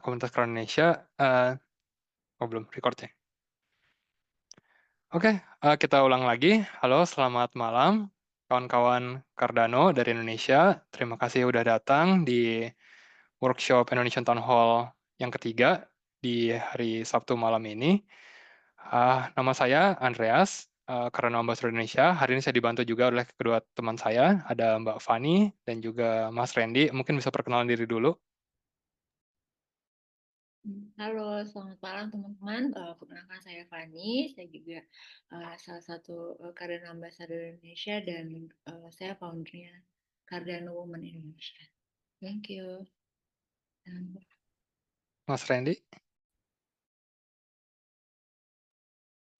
komunitas Cardano Indonesia. Oh belum record ya. Oke, kita ulang lagi. Halo, selamat malam kawan-kawan Cardano dari Indonesia. Terima kasih udah datang di workshop Indonesian Town Hall yang ketiga di hari Sabtu malam ini. Nama saya Andreas, Cardano Ambassador Indonesia. Hari ini saya dibantu juga oleh kedua teman saya, ada Mbak Fani dan juga Mas Randy. Mungkin bisa perkenalan diri dulu. Halo, selamat malam teman-teman. Perkenalkan saya Fani, saya juga salah satu Cardano Ambassador Indonesia dan saya foundernya Cardano Women Indonesia. Thank you. Mas Randy.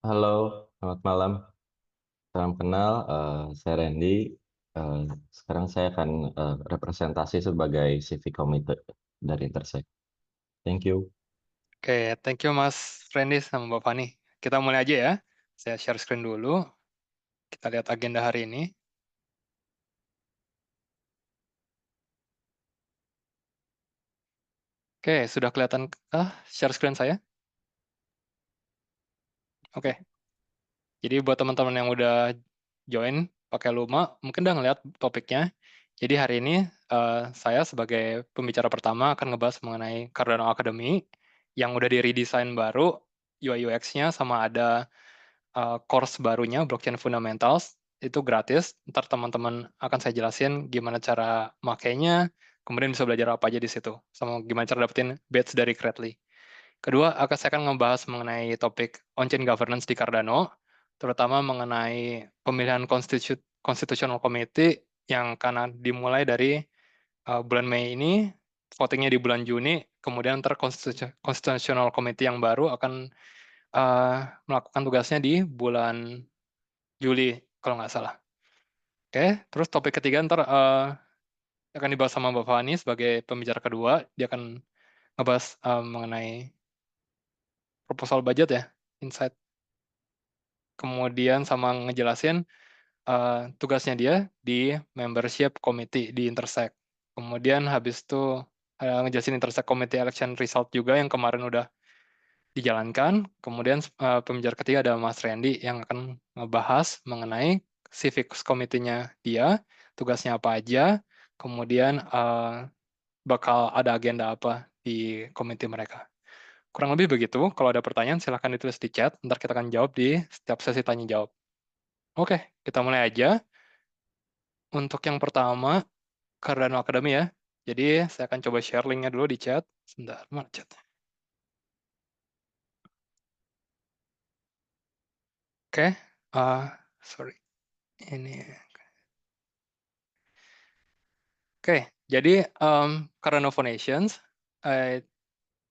Halo, selamat malam. Salam kenal, saya Randy. Sekarang saya akan representasi sebagai Civic Committee dari Intersect. Thank you. Oke, thank you Mas Randy sama Mbak Fani. Kita mulai aja ya. Saya share screen dulu. Kita lihat agenda hari ini. Oke, sudah kelihatan share screen saya? Oke. Jadi buat teman-teman yang udah join pakai Luma, mungkin udah ngeliat topiknya. Jadi hari ini saya sebagai pembicara pertama akan ngebahas mengenai Cardano Academy yang udah di redesign baru, UI UX-nya sama ada course barunya, Blockchain Fundamentals, itu gratis. Ntar teman-teman akan saya jelasin gimana cara makainya, kemudian bisa belajar apa aja di situ, sama gimana cara dapetin badge dari Credly. Kedua, saya akan ngebahas mengenai topik on-chain governance di Cardano, terutama mengenai pemilihan Constitutional Committee yang akan dimulai dari bulan Mei ini, votingnya di bulan Juni, kemudian ntar Constitutional Committee yang baru akan melakukan tugasnya di bulan Juli, kalau nggak salah. Oke, terus topik ketiga ntar akan dibahas sama Mbak Fani sebagai pembicara kedua. Dia akan ngebahas mengenai proposal budget ya, insight. Kemudian sama ngejelasin tugasnya dia di membership committee di Intersect. Kemudian habis itu ngejelasin Intersect Committee Election Result juga yang kemarin udah dijalankan. Kemudian pembicara ketiga ada Mas Randy yang akan ngebahas mengenai Civics Committee-nya dia, tugasnya apa aja, kemudian bakal ada agenda apa di komite mereka. Kurang lebih begitu. Kalau ada pertanyaan, silahkan ditulis di chat. Ntar kita akan jawab di setiap sesi tanya-jawab. Oke, kita mulai aja. Untuk yang pertama, Cardano Academy ya. Jadi, saya akan coba share link-nya dulu di chat. Sebentar, mana chat? Oke, sorry. Ini. Oke, jadi Cardano Foundations,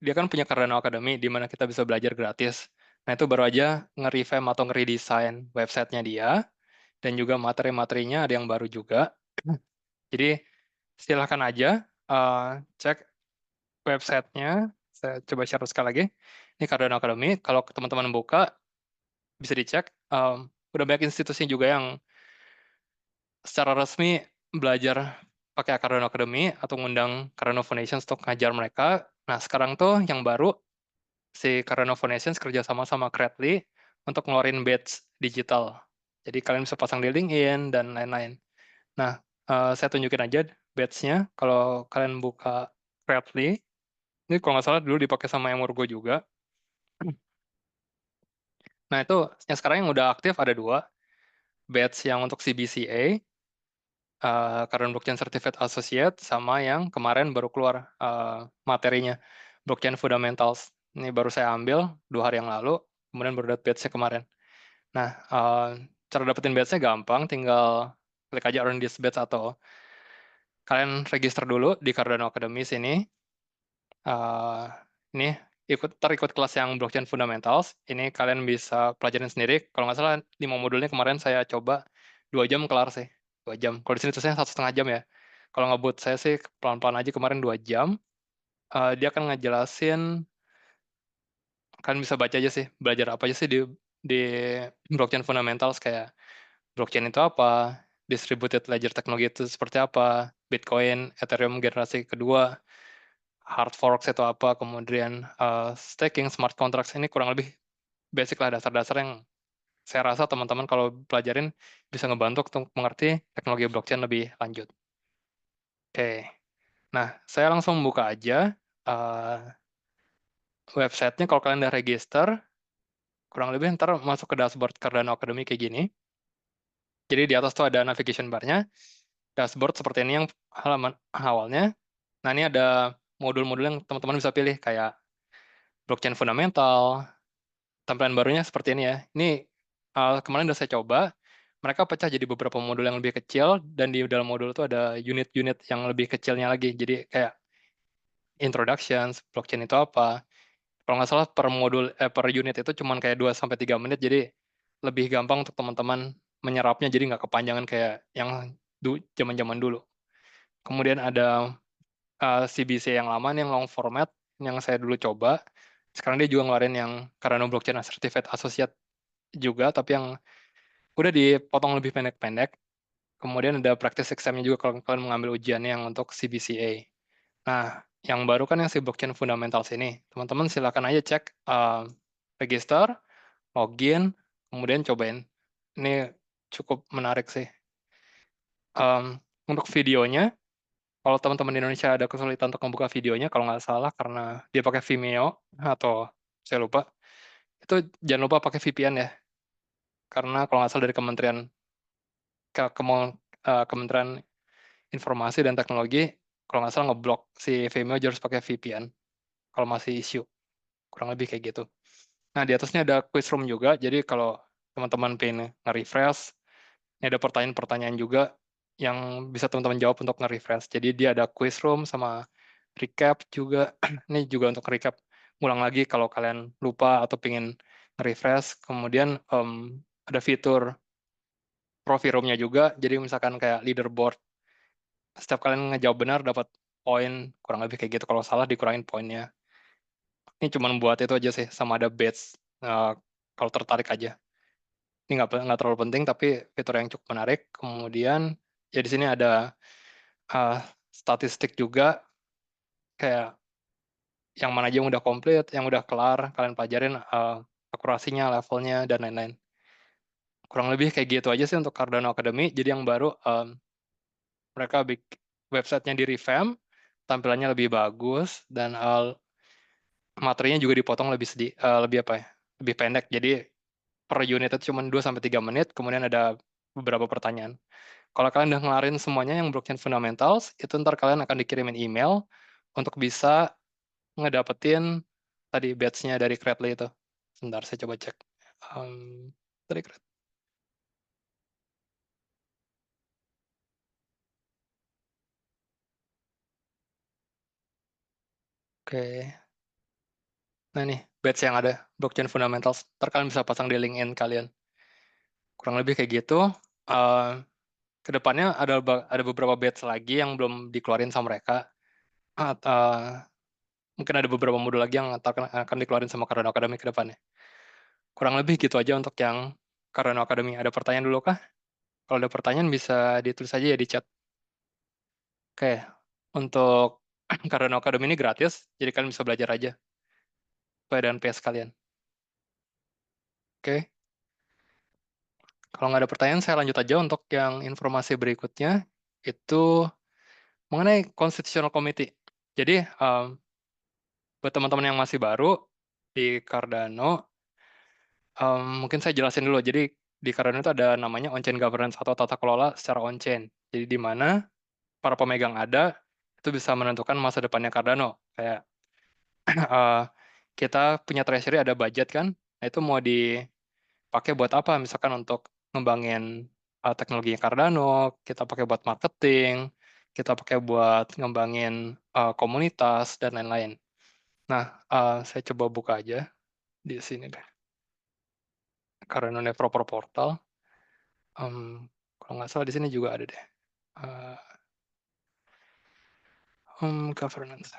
dia kan punya Cardano Academy, di mana kita bisa belajar gratis. Nah, itu baru aja nge-revamp atau nge-redesign websitenya dia, dan juga materi-materinya ada yang baru juga. Jadi, silahkan aja cek websitenya. Saya coba share sekali lagi. Ini Cardano Academy. Kalau teman-teman buka, bisa dicek. Udah banyak institusi juga yang secara resmi belajar pakai Cardano Academy atau ngundang Cardano Foundations untuk ngajar mereka. Nah, sekarang tuh yang baru, si Cardano Foundations kerjasama sama Credly untuk ngeluarin badge digital. Jadi kalian bisa pasang di LinkedIn dan lain-lain. Nah, saya tunjukin aja badge-nya. Kalau kalian buka Credly, ini kalau nggak salah dulu dipakai sama Emurgo juga. Nah, itu yang sekarang yang udah aktif ada dua. Badge yang untuk CBCA, Cardano Blockchain Certificate Associate, sama yang kemarin baru keluar materinya, Blockchain Fundamentals. Ini baru saya ambil 2 hari yang lalu, kemudian baru dapat badge-nya kemarin. Nah, cara dapetin badge-nya gampang, tinggal klik aja earn this badge atau kalian register dulu di Cardano Academy sini. Ini ikut kelas yang Blockchain Fundamentals. Ini kalian bisa pelajarin sendiri. Kalau nggak salah 5 modulnya kemarin saya coba 2 jam kelar sih. 2 jam. Kalau di sini tulisnya 1,5 jam ya. Kalau ngebut saya sih pelan-pelan aja kemarin 2 jam. Dia akan ngejelasin, kalian bisa baca aja sih, belajar apa aja sih di Blockchain Fundamentals, kayak blockchain itu apa, distributed ledger technology itu seperti apa, Bitcoin, Ethereum generasi kedua, hard forks itu apa, kemudian staking, smart contracts, ini kurang lebih basic lah, dasar-dasar yang saya rasa teman-teman kalau pelajarin bisa ngebantu untuk mengerti teknologi blockchain lebih lanjut. Oke, nah saya langsung buka aja websitenya. Kalau kalian udah register, kurang lebih ntar masuk ke dashboard Cardano Academy kayak gini. Jadi di atas tuh ada navigation bar-nya, dashboard seperti ini yang halaman awalnya. Nah ini ada modul-modul yang teman-teman bisa pilih, kayak blockchain fundamental, tampilan barunya seperti ini ya. Ini kemarin udah saya coba, mereka pecah jadi beberapa modul yang lebih kecil, dan di dalam modul itu ada unit-unit yang lebih kecilnya lagi. Jadi kayak introductions, blockchain itu apa. Kalau nggak salah per unit itu cuma kayak 2-3 menit, jadi lebih gampang untuk teman-teman menyerapnya, jadi nggak kepanjangan kayak yang zaman-zaman dulu. Kemudian ada CBC yang lama, yang long format, yang saya dulu coba. Sekarang dia juga ngeluarin yang Cardano Blockchain Certificate Associate juga, tapi yang udah dipotong lebih pendek-pendek. Kemudian ada practice exam-nya juga kalau kalian mengambil ujiannya yang untuk CBCA. Nah, yang baru kan yang si blockchain fundamentals ini. Teman-teman silakan aja cek, register, login, kemudian cobain. Ini cukup menarik sih. Untuk videonya, kalau teman-teman di Indonesia ada kesulitan untuk membuka videonya, kalau nggak salah karena dia pakai Vimeo atau saya lupa, itu jangan lupa pakai VPN ya. Karena kalau nggak salah dari Kementerian Informasi dan Teknologi, kalau nggak salah ngeblok si Vimeo harus pakai VPN kalau masih isu. Kurang lebih kayak gitu. Nah, di atasnya ada quiz room juga, jadi kalau teman-teman pengen nge-refresh, ini ada pertanyaan-pertanyaan juga yang bisa teman-teman jawab untuk nge-refresh. Jadi dia ada quiz room sama recap juga. Ini juga untuk recap, ngulang lagi kalau kalian lupa atau pengen nge-refresh. Kemudian ada fitur trophy room-nya juga, jadi misalkan kayak leaderboard, setiap kalian ngejawab benar dapat poin, kurang lebih kayak gitu. Kalau salah dikurangin poinnya. Ini cuma buat itu aja sih, sama ada badge kalau tertarik aja. Ini nggak terlalu penting, tapi fitur yang cukup menarik. Kemudian ya di sini ada statistik juga, kayak yang mana aja yang udah komplit, yang udah kelar, kalian pelajarin akurasinya, levelnya, dan lain-lain. Kurang lebih kayak gitu aja sih untuk Cardano Academy. Jadi yang baru, mereka bikin websitenya di revamp, tampilannya lebih bagus, dan materinya juga dipotong lebih apa ya, lebih pendek. Jadi per unit itu cuma 2-3 menit, kemudian ada beberapa pertanyaan. Kalau kalian udah ngelarin semuanya yang blockchain fundamentals, itu ntar kalian akan dikirimin email untuk bisa ngedapetin tadi batch-nya dari Credly itu. Sebentar, saya coba cek. Dari Credly. Oke. Nah nih, batch yang ada, blockchain fundamentals. Ntar kalian bisa pasang di LinkedIn kalian. Kurang lebih kayak gitu. Kedepannya ada beberapa batch lagi yang belum dikeluarin sama mereka. Mungkin ada beberapa modul lagi yang akan dikeluarin sama Cardano Academy ke depannya. Kurang lebih gitu aja untuk yang Cardano Academy. Ada pertanyaan dulu kah? Kalau ada pertanyaan bisa ditulis aja ya di chat. Oke, untuk Cardano Academy ini gratis, jadi kalian bisa belajar aja sesuai dengan PS kalian. Oke, kalau nggak ada pertanyaan, saya lanjut aja untuk yang informasi berikutnya, itu mengenai Constitutional Committee. Jadi, buat teman-teman yang masih baru di Cardano, mungkin saya jelasin dulu. Jadi, di Cardano itu ada namanya on-chain governance atau tata kelola secara on-chain. Jadi, di mana para pemegang ada, itu bisa menentukan masa depannya Cardano. Kayak kita punya treasury, ada budget kan, nah itu mau dipakai buat apa? Misalkan untuk ngembangin teknologi Cardano, kita pakai buat marketing, kita pakai buat ngembangin komunitas, dan lain-lain. Nah, saya coba buka aja di sini deh. Cardano Proper Portal. Kalau nggak salah di sini juga ada deh. Governance.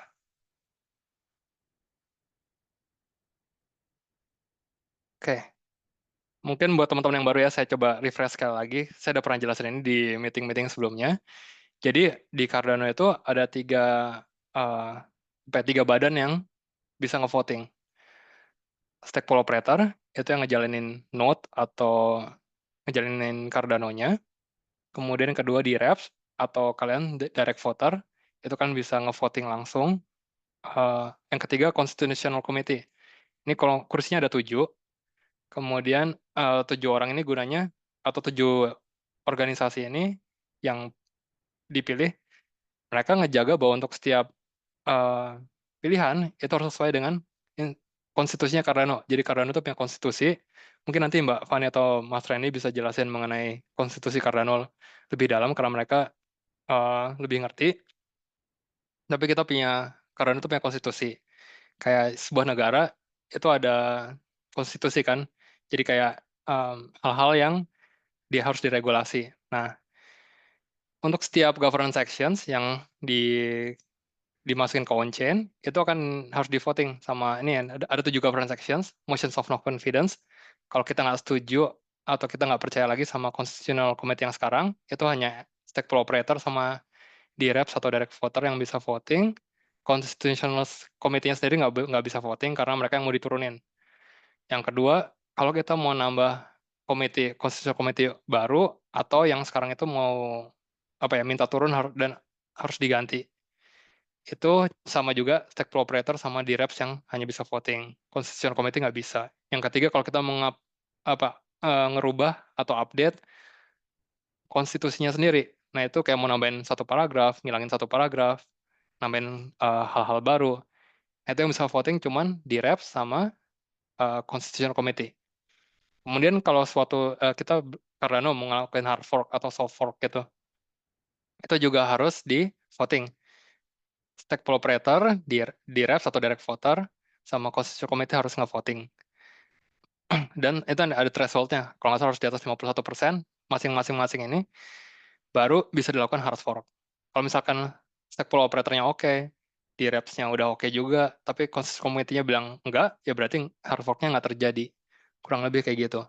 Oke. Mungkin buat teman-teman yang baru ya, saya coba refresh sekali lagi. Saya udah pernah jelasin ini di meeting-meeting sebelumnya. Jadi di Cardano itu ada 3 sampai 3 badan yang bisa ngevoting. Stakepool operator itu yang ngejalanin node atau ngejalanin Cardano-nya. Kemudian yang kedua di reps atau kalian direct voter itu kan bisa ngevoting langsung. Yang ketiga constitutional committee. Ini kalau kursinya ada 7. Kemudian 7 orang ini gunanya atau 7 organisasi ini yang dipilih, mereka ngejaga bahwa untuk setiap pilihan itu harus sesuai dengan konstitusinya Cardano. Jadi Cardano itu punya konstitusi. Mungkin nanti Mbak Fani atau Mas Randy bisa jelasin mengenai konstitusi Cardano lebih dalam karena mereka lebih ngerti. Tapi kita punya Cardano itu punya konstitusi. Kayak sebuah negara itu ada konstitusi kan. Jadi kayak hal-hal yang dia harus diregulasi. Nah, untuk setiap governance actions yang dimasukin ke on-chain, itu akan harus di voting sama ini ya, ada 7 governance actions, motions of no confidence. Kalau kita nggak setuju atau kita nggak percaya lagi sama constitutional committee yang sekarang, itu hanya stakepool operator sama di reps atau direct voter yang bisa voting. Constitutional committee-nya sendiri nggak bisa voting karena mereka yang mau diturunin. Yang kedua, kalau kita mau nambah constitutional committee baru atau yang sekarang itu mau minta turun dan harus diganti. Itu sama juga stakepool operator sama di reps yang hanya bisa voting. Constitutional committee nggak bisa. Yang ketiga, kalau kita ngerubah atau update konstitusinya sendiri. Nah, itu kayak mau nambahin satu paragraf, ngilangin satu paragraf, nambahin hal-hal baru. Nah, itu yang bisa voting cuman di reps sama constitutional committee. Kemudian kalau kita Cardano mau ngelakuin hard fork atau soft fork gitu, itu juga harus di voting. Stakepool operator di reps atau direct voter sama constitutional committee harus nge-voting. Dan itu ada threshold-nya. Kalau nggak salah harus di atas 51%, masing-masing ini baru bisa dilakukan hard fork. Kalau misalkan stakepool operatornya oke, di reps-nya udah oke juga, tapi constitutional committee-nya bilang enggak, ya berarti hard fork-nya nggak terjadi. Kurang lebih kayak gitu.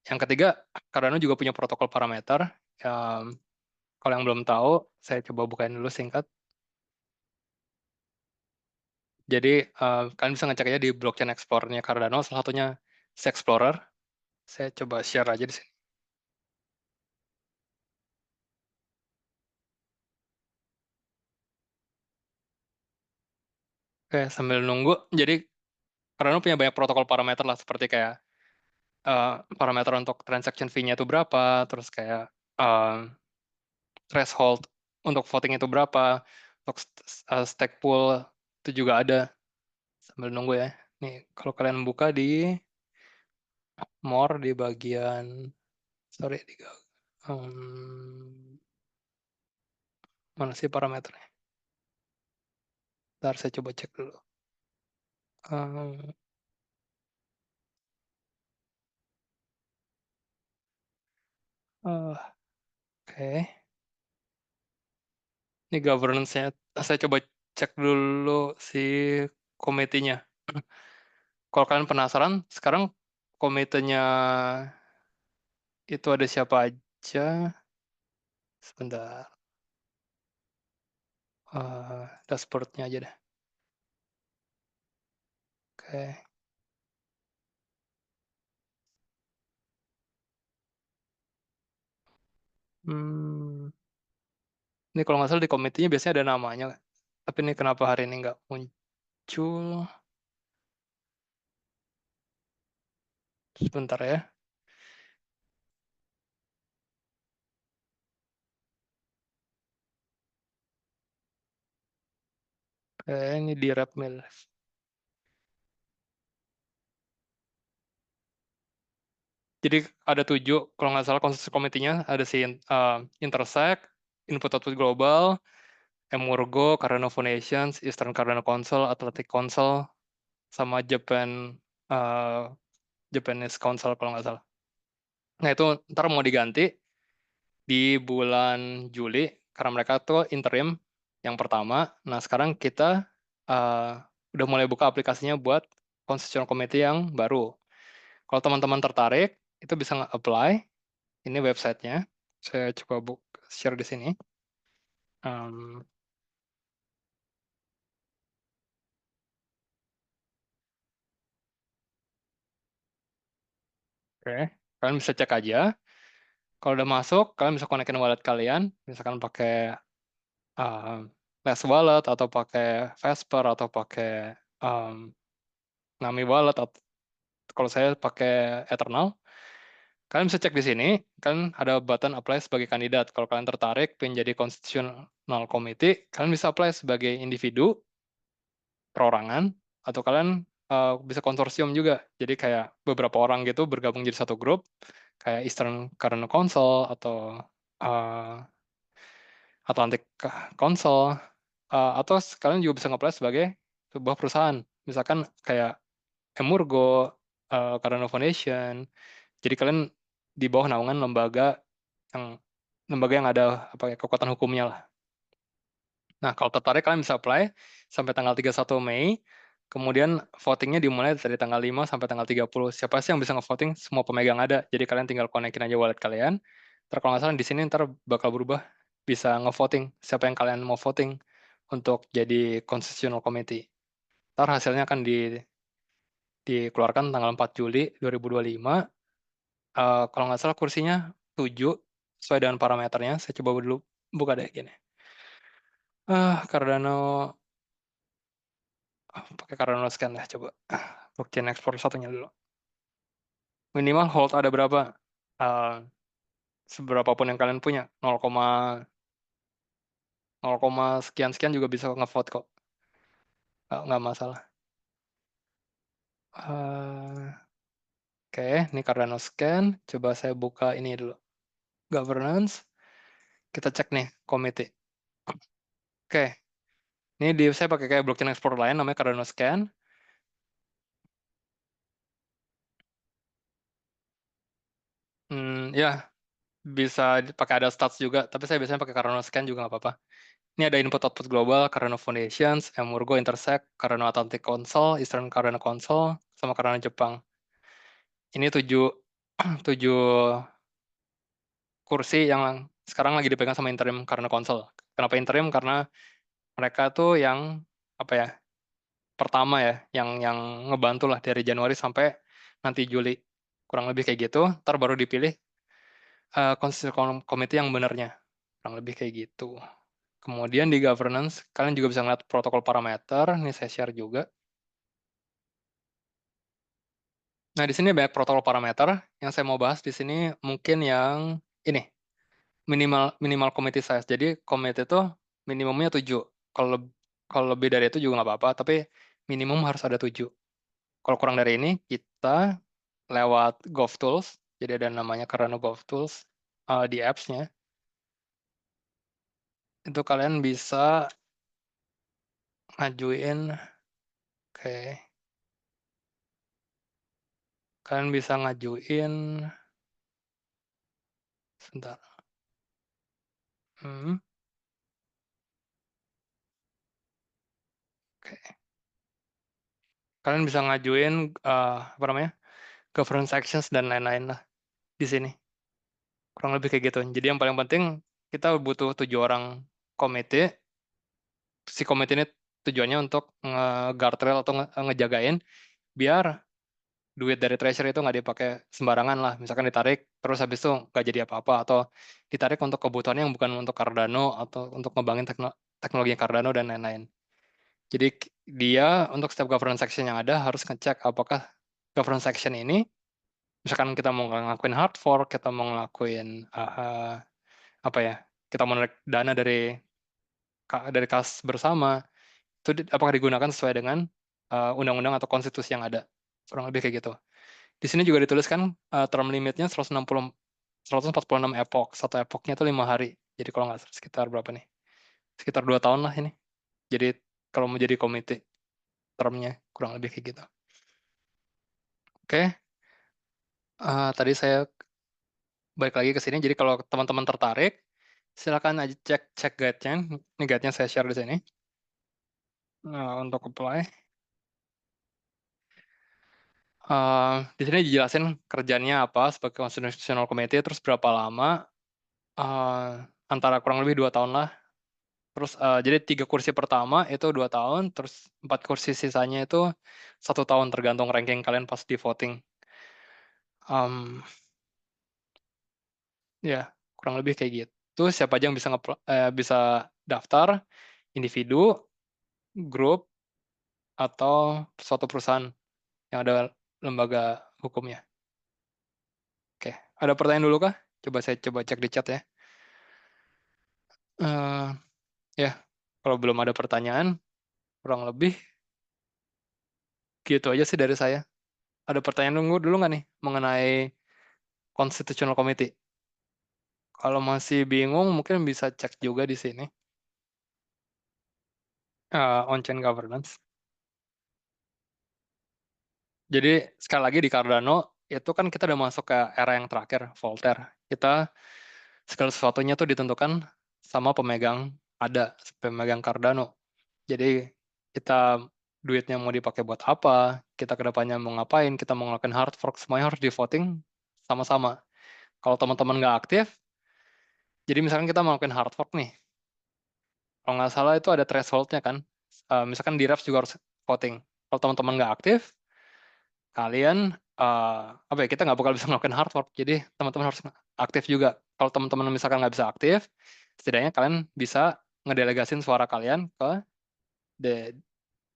Yang ketiga, Cardano juga punya protokol parameter. Kalau yang belum tahu, saya coba bukain dulu singkat. Jadi kalian bisa ngeceknya di blockchain Explorer-nya Cardano, salah satunya Explorer. Saya coba share aja di sini. Oke, sambil nunggu. Jadi Cardano punya banyak protokol parameter lah, seperti kayak parameter untuk transaction fee-nya itu berapa, terus kayak threshold untuk voting itu berapa, untuk stake pool itu juga ada. Sambil nunggu ya. Nih, kalau kalian buka di more di bagian, sorry, mana sih parameternya? Ntar saya coba cek dulu. Oke. Ini governance-nya. Saya coba cek dulu si komitinya. Kalau kalian penasaran, sekarang komitenya itu ada siapa aja? Sebentar. Dashboard-nya aja deh. Oke. Ini kalau nggak salah di komitinya biasanya ada namanya. Tapi ini kenapa hari ini nggak muncul? Sebentar ya. Ini di Rapmil. Jadi ada 7, kalau nggak salah konsensus komitinya ada si Intersect, Input Output Global, Emurgo, Cardano Foundations, Eastern Cardano Council, Atlantic Council, sama Japanese Council kalau nggak salah. Nah itu ntar mau diganti di bulan Juli karena mereka tuh interim yang pertama. Nah sekarang kita udah mulai buka aplikasinya buat Constitutional Committee yang baru. Kalau teman-teman tertarik, itu bisa nge-apply. Ini websitenya. Saya coba share di sini. Oke, kalian bisa cek aja. Kalau udah masuk, kalian bisa konekin wallet kalian, misalkan pakai Last Wallet atau pakai Vesper atau pakai Nami Wallet atau kalau saya pakai Eternal. Kalian bisa cek di sini, kan ada button apply sebagai kandidat. Kalau kalian tertarik pengen jadi constitutional committee, kalian bisa apply sebagai individu, perorangan, atau kalian bisa konsorsium juga. Jadi kayak beberapa orang gitu bergabung jadi satu grup, kayak Eastern Current Council atau uh, Atlantic Council, atau kalian juga bisa nge-apply sebagai sebuah perusahaan. Misalkan kayak Emurgo, Cardano Foundation. Jadi kalian di bawah naungan yang lembaga yang ada apa ya, kekuatan hukumnya lah. Nah, kalau tertarik kalian bisa apply sampai tanggal 31 Mei. Kemudian votingnya dimulai dari tanggal 5 sampai tanggal 30. Siapa sih yang bisa nge-voting? Semua pemegang ada. Jadi kalian tinggal konekin aja wallet kalian. Ntar kalau nggak salah di sini ntar bakal berubah. Bisa nge-voting. Siapa yang kalian mau voting untuk jadi constitutional committee. Ntar hasilnya akan dikeluarkan tanggal 4 Juli 2025. Kalau nggak salah kursinya 7 sesuai dengan parameternya. Saya coba dulu buka deh gini. Cardano pakai Cardano scan deh coba. Blockchain export satunya dulu. Minimal hold ada berapa? Eh, Seberapa pun yang kalian punya. 0, sekian juga bisa ngevote kok. Nggak masalah. Oke, ini Cardano scan. Coba saya buka ini dulu. Governance. Kita cek nih, komite. Oke, ini saya pakai kayak blockchain export lain namanya Cardano scan. Ya, bisa pakai ada stats juga, tapi saya biasanya pakai Cardano scan juga nggak apa-apa. Ini ada input-output global, Cardano Foundations, Emurgo, Intersect, Cardano Atlantic Council, Eastern Cardano Council, sama Cardano Jepang. Ini 7 kursi yang sekarang lagi dipegang sama interim Cardano Council. Kenapa interim? Karena mereka tuh yang apa ya, pertama ya, yang ngebantu lah dari Januari sampai nanti Juli. Kurang lebih kayak gitu, ntar baru dipilih Constitutional Committee yang benernya. Kurang lebih kayak gitu. Kemudian di governance, kalian juga bisa ngeliat protokol parameter. Ini saya share juga. Nah, di sini banyak protokol parameter. Yang saya mau bahas di sini mungkin yang ini, minimal committee size. Jadi committee itu minimumnya 7. Kalau kalau lebih dari itu juga nggak apa-apa, tapi minimum harus ada 7. Kalau kurang dari ini, kita lewat GovTools. Jadi ada namanya Cardano GovTools di apps-nya. Itu kalian bisa ngajuin, oke, kalian bisa ngajuin, sebentar. Oke. Kalian bisa ngajuin apa namanya, governance actions dan lain-lain lah di sini. Kurang lebih kayak gitu. Jadi yang paling penting kita butuh 7 orang komite. Si komite ini tujuannya untuk nge-guardrail atau ngejagain biar duit dari treasury itu nggak dipakai sembarangan lah. Misalkan ditarik terus habis itu nggak jadi apa-apa, atau ditarik untuk kebutuhan yang bukan untuk Cardano atau untuk ngebangin teknologi Cardano dan lain-lain. Jadi dia untuk setiap governance section yang ada harus ngecek apakah governance section ini, misalkan kita mau ngelakuin hard fork, kita mau ngelakuin apa ya, kita mau menarik dana dari kas bersama, itu apakah digunakan sesuai dengan undang-undang atau konstitusi yang ada. Kurang lebih kayak gitu. Di sini juga dituliskan term limitnya 146 epoch. Satu epochnya itu 5 hari. Jadi kalau nggak salah sekitar berapa nih? Sekitar 2 tahun lah ini. Jadi kalau mau jadi komite, termnya kurang lebih kayak gitu. Oke. Tadi saya balik lagi ke sini. Jadi kalau teman-teman tertarik, silakan aja cek guide-nya. Ini guide-nya saya share di sini. Untuk apply. Di sini dijelasin kerjanya apa sebagai Constitutional Committee, terus berapa lama, antara kurang lebih 2 tahun lah. Terus jadi 3 kursi pertama itu 2 tahun, terus 4 kursi sisanya itu 1 tahun tergantung ranking kalian pas di voting. Mmm, ya, kurang lebih kayak gitu. Siapa aja yang bisa daftar, individu, grup, atau suatu perusahaan yang ada lembaga hukumnya. Oke, ada pertanyaan dulu kah? Saya coba cek di chat ya. Eh, ya, kalau belum ada pertanyaan, kurang lebih gitu aja sih dari saya. Ada pertanyaan dulu nggak nih mengenai Constitutional Committee? Kalau masih bingung, mungkin bisa cek juga di sini. On-chain governance. Jadi, sekali lagi di Cardano, itu kan kita udah masuk ke era yang terakhir, Voltaire. Segala sesuatunya tuh ditentukan sama pemegang Cardano. Jadi, kita duitnya mau dipakai buat apa, kita kedepannya mau ngapain, kita mau ngelakuin hard fork, semuanya harus di voting sama-sama. Kalau teman-teman nggak aktif, jadi misalkan kita mau ngelakuin hard fork nih, kalau nggak salah itu ada threshold-nya kan. Misalkan di Refs juga harus voting. Kalau teman-teman nggak aktif, kalian apa ya, kita nggak bakal bisa ngelakuin hard work. Jadi teman-teman harus aktif juga. Kalau teman-teman misalkan nggak bisa aktif, setidaknya kalian bisa ngedelegasin suara kalian ke de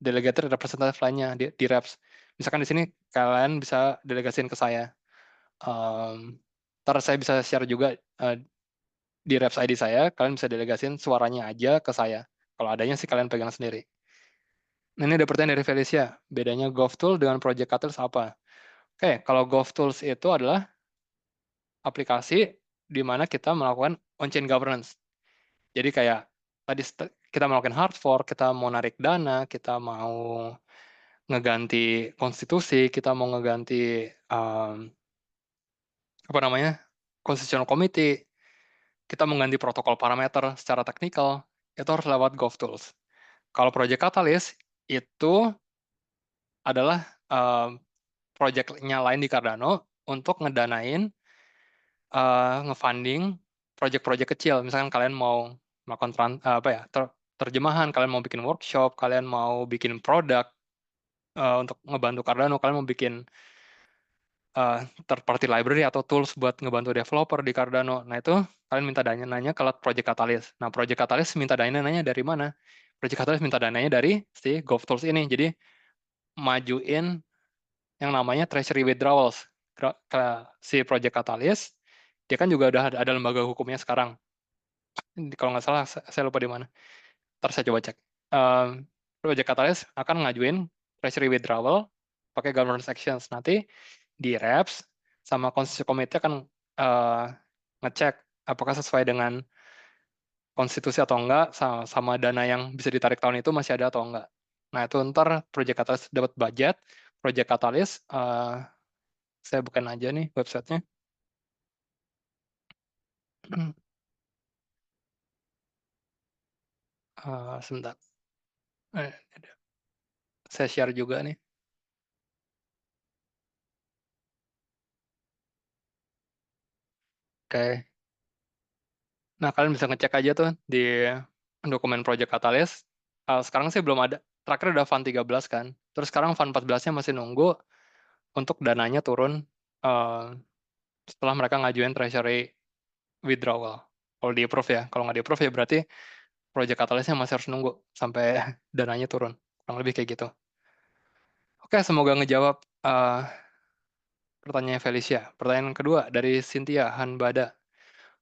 delegated representative lainnya di Reps. Misalkan di sini kalian bisa delegasin ke saya. Ntar saya bisa share juga di Reps ID saya, kalian bisa delegasin suaranya aja ke saya. Kalau adanya sih kalian pegang sendiri. Nah, ini ada pertanyaan dari Felicia. Bedanya GovTool dengan Project Catalyst apa? Oke, kalau GovTools itu adalah aplikasi di mana kita melakukan on-chain governance. Jadi kayak tadi kita melakukan hard fork, kita mau narik dana, kita mau ngeganti konstitusi, kita mau ngeganti apa namanya constitutional committee, kita mengganti protokol parameter secara teknikal, itu harus lewat GovTools. Kalau Project Catalyst itu adalah project-nya lain di Cardano untuk ngedanain nge-funding project-project kecil. Misalkan kalian mau melakukan terjemahan, kalian mau bikin workshop, kalian mau bikin produk untuk ngebantu Cardano, kalian mau bikin third party library atau tools buat ngebantu developer di Cardano. Nah, itu kalian minta dananya ke Project Catalyst. Nah, Project Catalyst minta dananya dari mana? Project Catalyst minta dananya dari si GovTools ini. Jadi, majuin yang namanya treasury withdrawals ke si Project Catalyst. Dia kan juga udah ada lembaga hukumnya sekarang. Kalau nggak salah, saya lupa di mana. Ntar saya coba cek. Project Catalyst akan ngajuin treasury withdrawal pakai governance actions. Nanti di Reps sama Constitution Committee akan ngecek apakah sesuai dengan konstitusi atau enggak, sama dana yang bisa ditarik tahun itu masih ada atau enggak. Nah, itu ntar Project Catalyst dapat budget. Project Catalyst, saya bukan aja nih websitenya. Sebentar. Saya share juga nih. Oke. Nah, kalian bisa ngecek aja tuh di dokumen Project Catalyst. Sekarang sih belum ada. Terakhir udah Fund 13 kan. Terus sekarang Fund 14-nya masih nunggu untuk dananya turun setelah mereka ngajuin treasury withdrawal. Kalau di-approve ya. Kalau nggak di-approve ya berarti Project Catalyst-nya masih harus nunggu sampai dananya turun. Kurang lebih kayak gitu. Oke, semoga ngejawab pertanyaan Felicia. Pertanyaan kedua dari Cynthia Hanbada.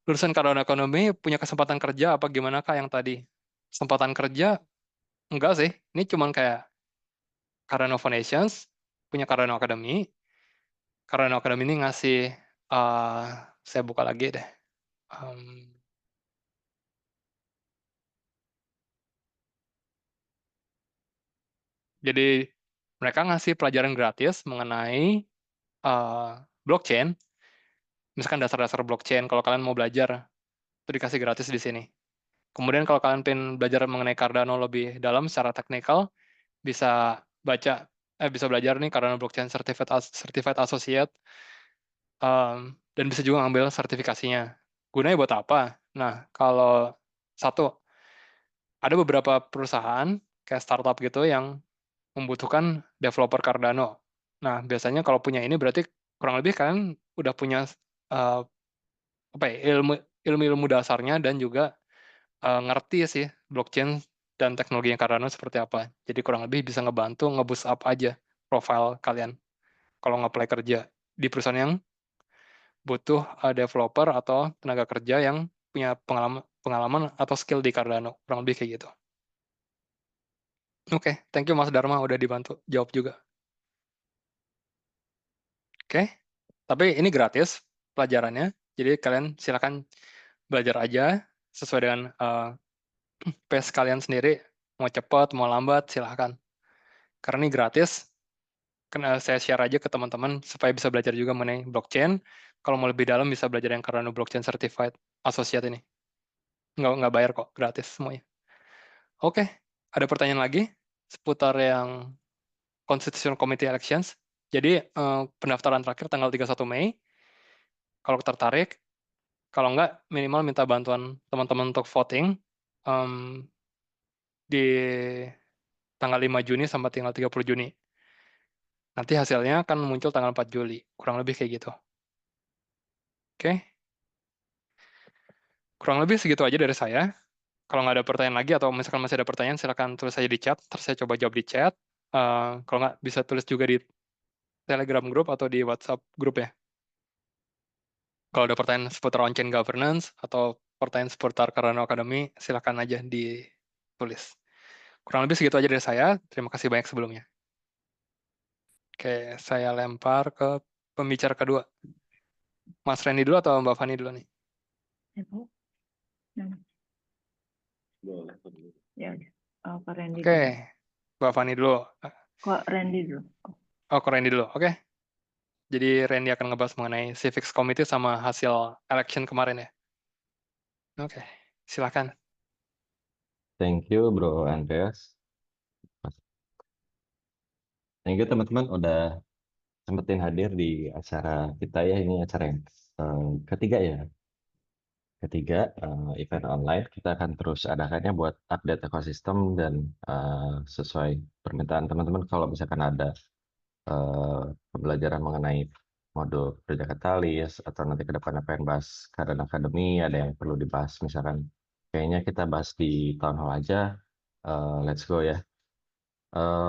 Lulusan Cardano Ekonomi punya kesempatan kerja apa gimana Kak yang tadi? Kesempatan kerja enggak sih. Ini cuman kayak Cardano Foundations punya Cardano Academy. Cardano Academy ini ngasih saya buka lagi deh. Jadi mereka ngasih pelajaran gratis mengenai blockchain. Misalkan dasar-dasar blockchain. Kalau kalian mau belajar, itu dikasih gratis di sini. Kemudian kalau kalian pengen belajar mengenai Cardano lebih dalam secara teknikal, bisa bisa belajar nih Cardano Blockchain Certified Associate, dan bisa juga ngambil sertifikasinya. Gunanya buat apa? Nah, kalau satu, ada beberapa perusahaan kayak startup gitu yang membutuhkan developer Cardano. Nah, biasanya kalau punya ini berarti kurang lebih kalian udah punya apa ya, ilmu dasarnya dan juga ngerti sih blockchain dan teknologi yang Cardano seperti apa. Jadi kurang lebih bisa ngebantu nge-boost up aja profile kalian kalau nge-apply kerja di perusahaan yang butuh developer atau tenaga kerja yang punya pengalaman atau skill di Cardano. Kurang lebih kayak gitu. Oke, thank you Mas Dharma udah dibantu jawab juga. Oke, tapi ini gratis pelajarannya. Jadi kalian silakan belajar aja sesuai dengan pace kalian sendiri. Mau cepat, mau lambat, silahkan. Karena ini gratis, karena saya share aja ke teman-teman supaya bisa belajar juga mengenai blockchain. Kalau mau lebih dalam bisa belajar yang Cardano Blockchain Certified Associate ini. Nggak bayar kok, gratis semuanya. Oke, ada pertanyaan lagi seputar yang Constitutional Committee Elections. Jadi pendaftaran terakhir tanggal 31 Mei. Kalau tertarik, kalau nggak minimal minta bantuan teman-teman untuk voting di tanggal 5 Juni sampai tanggal 30 Juni. Nanti hasilnya akan muncul tanggal 4 Juli. Kurang lebih kayak gitu. Oke. Kurang lebih segitu aja dari saya. Kalau nggak ada pertanyaan lagi atau misalkan masih ada pertanyaan, silakan tulis saja di chat. Terus saya coba jawab di chat. Kalau nggak, bisa tulis juga di Telegram group atau di WhatsApp group ya. Kalau ada pertanyaan seputar on-chain governance atau pertanyaan seputar Cardano Academy, silakan aja ditulis. Kurang lebih segitu aja dari saya. Terima kasih banyak sebelumnya. Oke, saya lempar ke pembicara kedua. Mas Randy dulu atau Mbak Fani dulu nih? Ya, Pak Randy Oke, dulu. Mbak Fani dulu. Kok Randy dulu? Oh, ke Randy dulu. Oke. Jadi Randy akan ngebahas mengenai Civics Committee sama hasil election kemarin ya. Oke, silakan. Thank you Bro Andreas. Thank you teman-teman udah sempetin hadir di acara kita ya. Ini acara yang ketiga ya. Event online kita akan terus adakannya buat update ekosistem dan sesuai permintaan teman-teman kalau misalkan ada pembelajaran mengenai modul kerja katalis atau nanti ke depan apa yang bahas Cardano Academy, ada yang perlu dibahas misalkan kayaknya kita bahas di town hall aja. Let's go ya.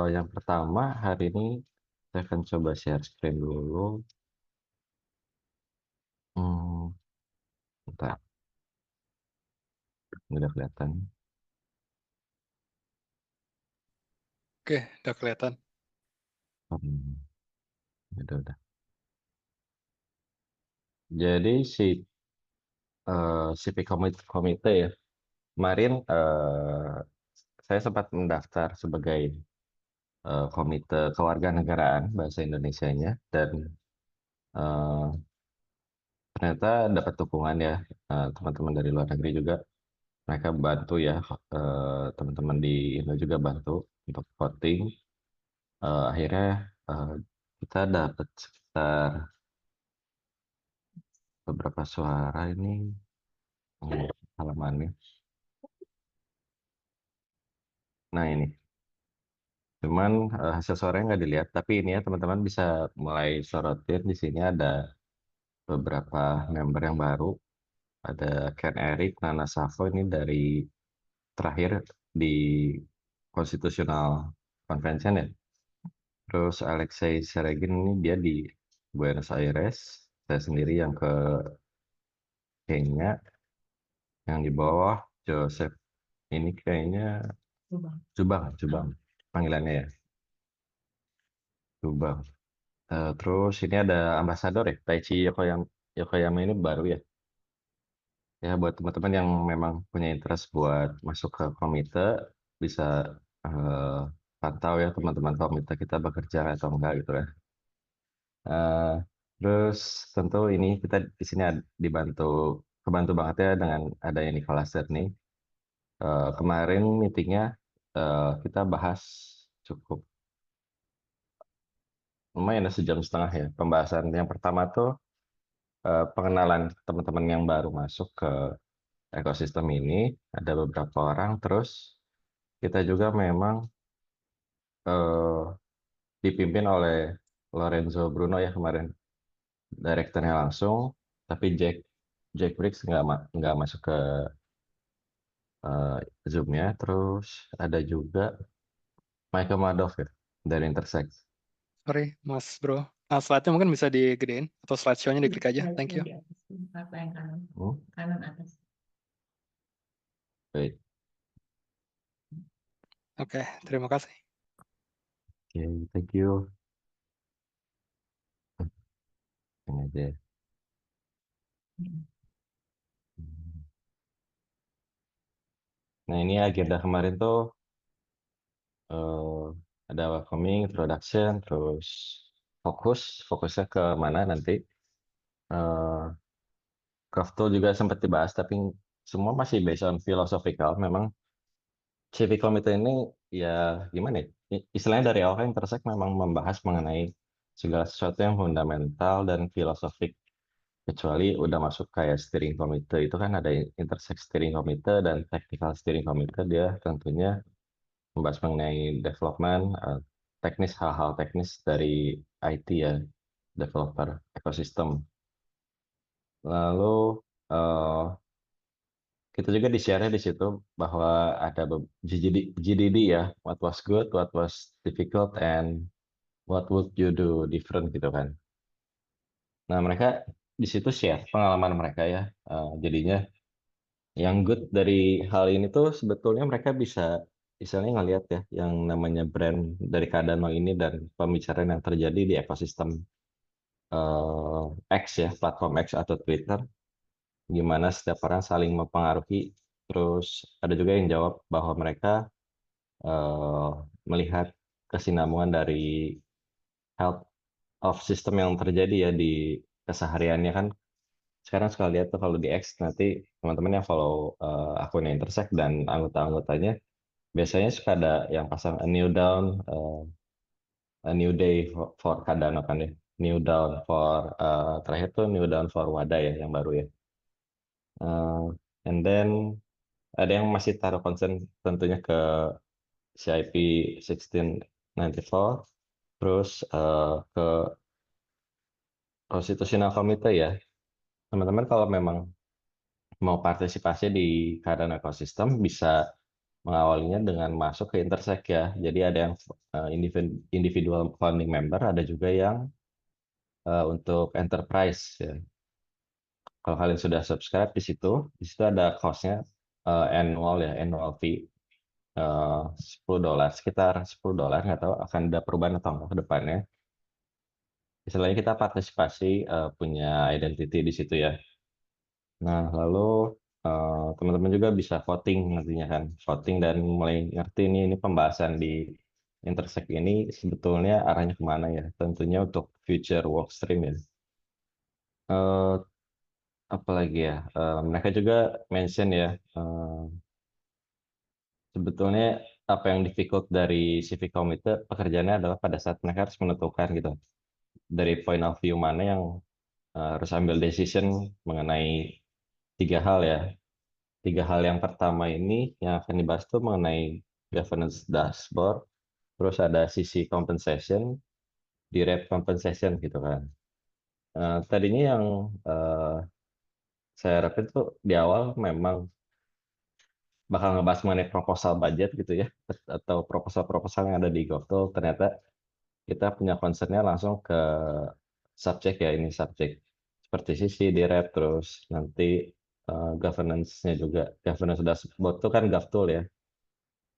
Yang pertama hari ini saya akan coba share screen dulu. Bentar, ini udah kelihatan. Oke, udah kelihatan. Udah. Jadi si Civic Committee ya, kemarin saya sempat mendaftar sebagai Komite Kewarganegaraan bahasa Indonesianya dan eh, ternyata dapat dukungan ya teman-teman dari luar negeri juga, mereka bantu ya, teman-teman di Indo juga bantu untuk voting. Akhirnya kita dapat sekitar beberapa suara ini halamannya. Nah ini, cuman hasil suaranya nggak dilihat, tapi ini ya teman-teman bisa mulai sorotin di sini ada beberapa member yang baru. Ada Ken Eric, Nana Savo ini dari terakhir di Constitutional Convention ya. Terus Alexei Seregin ini dia di Buenos Aires. Saya sendiri yang ke Kenya. Yang di bawah Joseph ini kayaknya Jubang panggilannya ya. Jubang. Terus ini ada ambasador ya, Taichi Yokoyama ini baru ya. Ya buat teman-teman yang memang punya interest buat masuk ke komite bisa eh, pantau ya teman-teman komite kita bekerja atau enggak gitu ya. Eh, Terus tentu ini kita di sini kebantu banget ya dengan adanya Nicholas Cerny. Kemarin meetingnya kita bahas cukup lumayan ya, 1,5 jam ya. Pembahasan yang pertama tuh pengenalan teman-teman yang baru masuk ke ekosistem ini, ada beberapa orang. Terus kita juga memang dipimpin oleh Lorenzo Bruno ya kemarin. direkturnya langsung, tapi Jack Briggs nggak masuk ke Zoom-nya. Terus ada juga Michael Madoff ya, dari Intersect. Sorry, Mas Bro. Slide-nya mungkin bisa digedein atau slideshow-nya diklik aja. Thank you. Di atas, apa yang kanan, Hmm, kanan atas. Baik. Oke, terima kasih. Oke, thank you. Ini aja. Nah, ini agenda kemarin tuh eh, ada welcoming, introduction, terus fokusnya ke mana nanti. Eh Craft tool juga sempat dibahas, tapi semua masih based on philosophical. Memang civic committee ini ya gimana ya? Istilahnya dari awal kan Intersect memang membahas mengenai segala sesuatu yang fundamental dan filosofik. Kecuali udah masuk kayak steering committee, itu kan ada Intersect steering committee dan technical steering committee. Dia tentunya membahas mengenai development, teknis, hal-hal teknis dari IT ya, developer ekosistem. Lalu eh, kita juga di-share di situ bahwa ada GDD ya, what was good, what was difficult, and what would you do different gitu kan. Nah, mereka di situ share pengalaman mereka ya. Jadinya yang good dari hal ini tuh sebetulnya mereka bisa misalnya ngelihat ya yang namanya brand dari Cardano ini dan pembicaraan yang terjadi di ekosistem X ya, platform X atau Twitter, gimana setiap orang saling mempengaruhi. Terus ada juga yang jawab bahwa mereka eh, melihat kesinambungan dari health of system yang terjadi ya di kesehariannya kan. Sekarang suka lihat tuh kalau di X nanti teman-teman yang follow akunnya Intersect dan anggota-anggotanya biasanya suka ada yang pasang a new down, a new day for Cardano kan ya, new down for terakhir tuh new down for WADA ya yang baru ya. And then ada yang masih taruh concern tentunya ke CIP 1694, terus ke Constitutional Committee ya. Teman-teman kalau memang mau partisipasi di Cardano Ecosystem bisa mengawalinya dengan masuk ke Intersect ya. Jadi ada yang individual founding member, ada juga yang untuk enterprise ya. Kalau kalian sudah subscribe di situ ada cost-nya annual ya, annual fee $10, sekitar $10, nggak tahu akan ada perubahan atau enggak ke depannya. Istilahnya kita partisipasi punya identity di situ ya. Nah, lalu teman-teman juga bisa voting nantinya kan, voting dan mulai ngerti ini pembahasan di Intersect ini sebetulnya arahnya kemana ya. Tentunya untuk future workstream ya. Eh, Apalagi ya, mereka juga mention ya, sebetulnya apa yang difficult dari civic committee pekerjaannya adalah pada saat mereka harus menentukan gitu dari point of view mana yang harus ambil decision mengenai tiga hal ya. Tiga hal yang pertama ini yang akan dibahas tuh mengenai governance dashboard, terus ada sisi compensation, direct compensation gitu kan. Tadinya yang eh, saya harapin tuh di awal memang bakal ngebahas mengenai proposal budget gitu ya, atau proposal-proposal yang ada di GovTool. Ternyata kita punya concernnya langsung ke subjek ya, ini subjek seperti sisi direct, terus nanti governance-nya juga. Governance dashboard itu kan GovTool ya.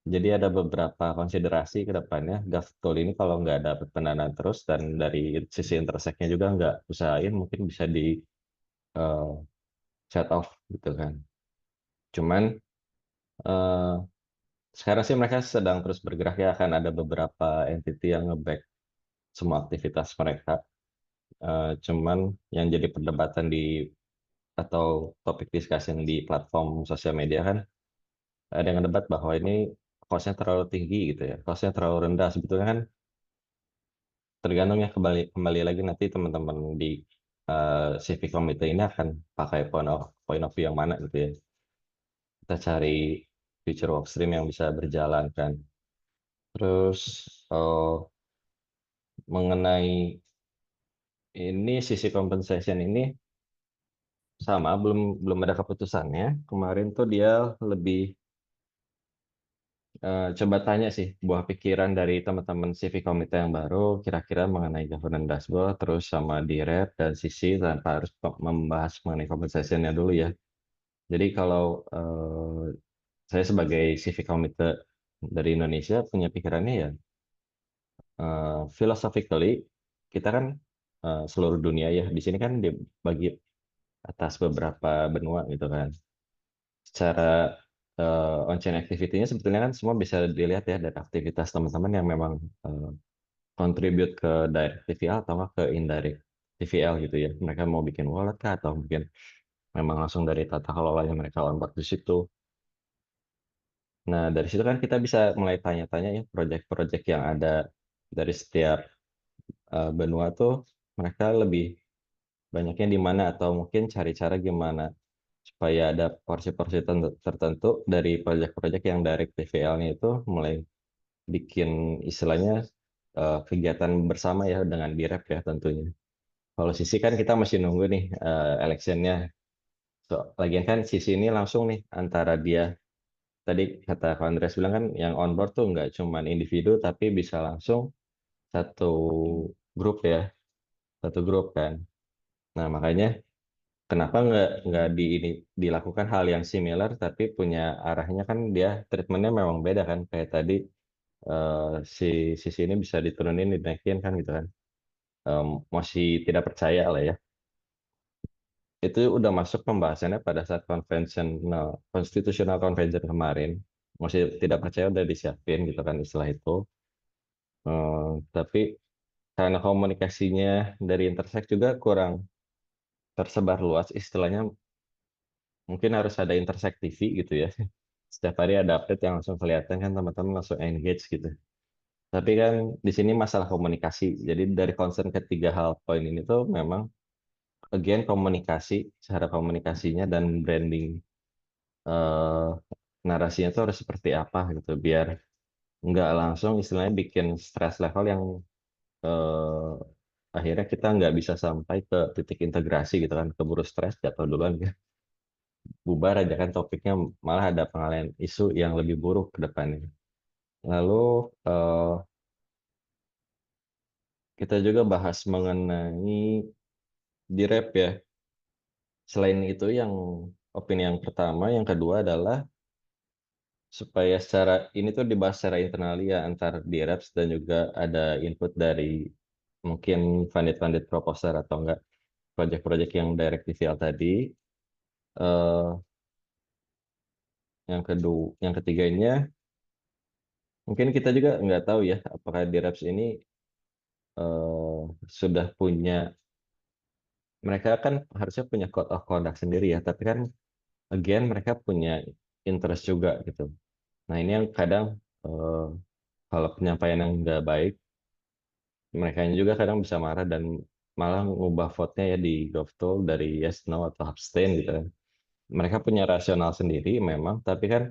Jadi ada beberapa konsiderasi ke depannya. GovTool ini kalau nggak dapat pendanaan terus dan dari sisi intersect-nya juga nggak usahain, mungkin bisa di eh, shut off gitu kan. Cuman eh, sekarang sih mereka sedang terus bergerak ya, akan ada beberapa entity yang nge-back semua aktivitas mereka. Cuman yang jadi perdebatan di atau topik discussion di platform sosial media kan ada yang debat bahwa ini cost-nya terlalu tinggi gitu ya, cost-nya terlalu rendah. Sebetulnya kan tergantung ya, kembali lagi nanti teman-teman di civic committee ini akan pakai point of view yang mana gitu ya. Kita cari future workstream yang bisa berjalan kan. Terus mengenai ini sisi compensation ini sama, belum ada keputusannya. Kemarin tuh dia lebih coba tanya sih buah pikiran dari teman-teman CV komite yang baru kira-kira mengenai governance dashboard, terus sama di rep dan sisi tanpa harus membahas mengenai compensation-nya dulu ya. Jadi kalau saya sebagai CV komite dari Indonesia punya pikirannya ya, philosophically kita kan seluruh dunia ya, di sini kan dibagi atas beberapa benua gitu kan. Secara on-chain activity-nya sebetulnya kan semua bisa dilihat ya dari aktivitas teman-teman yang memang eh, contribute ke direct TVL atau nggak ke indirect TVL gitu ya. Mereka mau bikin wallet kah atau mungkin memang langsung dari tata kelola yang mereka onboard di situ. Nah, dari situ kan kita bisa mulai tanya-tanya ya proyek-proyek yang ada dari setiap benua tuh mereka lebih banyaknya di mana atau mungkin cari cara gimana supaya ada porsi-porsi tertentu dari proyek-proyek yang direct TVL-nya itu mulai bikin istilahnya kegiatan bersama ya dengan direct ya tentunya. Kalau sisi kan kita masih nunggu nih election-nya. Lagian kan sisi ini langsung nih antara dia tadi kata Pak Andreas bilang kan yang on board tuh nggak cuma individu tapi bisa langsung satu grup ya, satu grup kan. Nah makanya kenapa nggak ini dilakukan hal yang similar tapi punya arahnya kan dia treatmentnya memang beda kan kayak tadi si sisi ini bisa diturunin dinaikin kan gitu kan. Masih tidak percaya lah ya. Itu udah masuk pembahasannya pada saat constitutional convention kemarin. Masih tidak percaya udah disiapin gitu kan istilah itu. Tapi karena komunikasinya dari Intersect juga kurang tersebar luas, istilahnya mungkin harus ada Intersect TV gitu ya. Setiap hari ada update yang langsung kelihatan kan teman-teman langsung engage gitu. Tapi kan di sini masalah komunikasi. Jadi dari concern ketiga hal poin ini tuh memang again komunikasi, cara komunikasinya dan branding eh, narasinya tuh harus seperti apa gitu biar nggak langsung istilahnya bikin stress level yang eh, akhirnya kita nggak bisa sampai ke titik integrasi gitu kan keburu stres jatuh duluan ya bubar aja kan topiknya malah ada pengalian isu yang lebih buruk ke depannya lalu eh, kita juga bahas mengenai di rep ya selain itu yang opini yang pertama yang kedua adalah supaya secara ini tuh dibahas secara internal ya antar di reps dan juga ada input dari mungkin funded proposer atau enggak proyek-proyek yang direct TVL tadi. eh yang kedua, yang ketiganya mungkin kita juga nggak tahu ya apakah di reps ini sudah punya mereka kan harusnya punya code of conduct sendiri ya tapi kan again mereka punya interest juga gitu. Nah ini yang kadang eh, kalau penyampaian yang nggak baik mereka juga kadang bisa marah dan malah ngubah vote-nya ya di GovTool dari yes, no, atau abstain gitu kan. Mereka punya rasional sendiri memang, tapi kan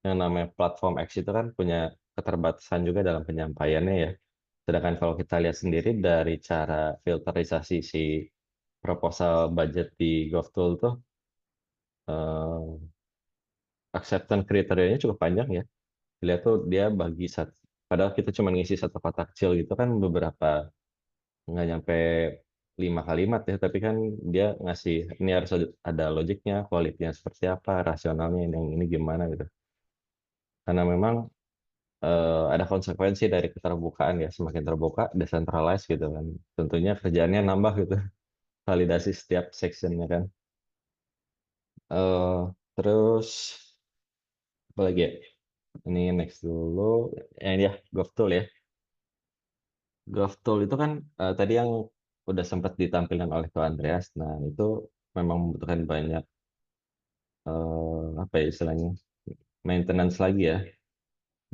yang namanya platform X itu kan punya keterbatasan juga dalam penyampaiannya ya. Sedangkan kalau kita lihat sendiri dari cara filterisasi si proposal budget di GovTool tuh, eh, acceptance kriterianya cukup panjang ya. Lihat tuh dia bagi satu, padahal kita cuma ngisi satu kotak kecil gitu kan beberapa nggak nyampe 5 kalimat ya, tapi kan dia ngasih ini harus ada logiknya, kualitinya seperti apa, rasionalnya yang ini gimana gitu. Karena memang ada konsekuensi dari keterbukaan ya, semakin terbuka, decentralized gitu kan. Tentunya kerjaannya nambah gitu, validasi setiap sectionnya kan. eh Terus apa lagi ya? Ini next dulu, ini ya GovTool ya. GovTool itu kan tadi yang udah sempat ditampilkan oleh Ko Andreas. Nah itu memang membutuhkan banyak apa ya istilahnya maintenance lagi ya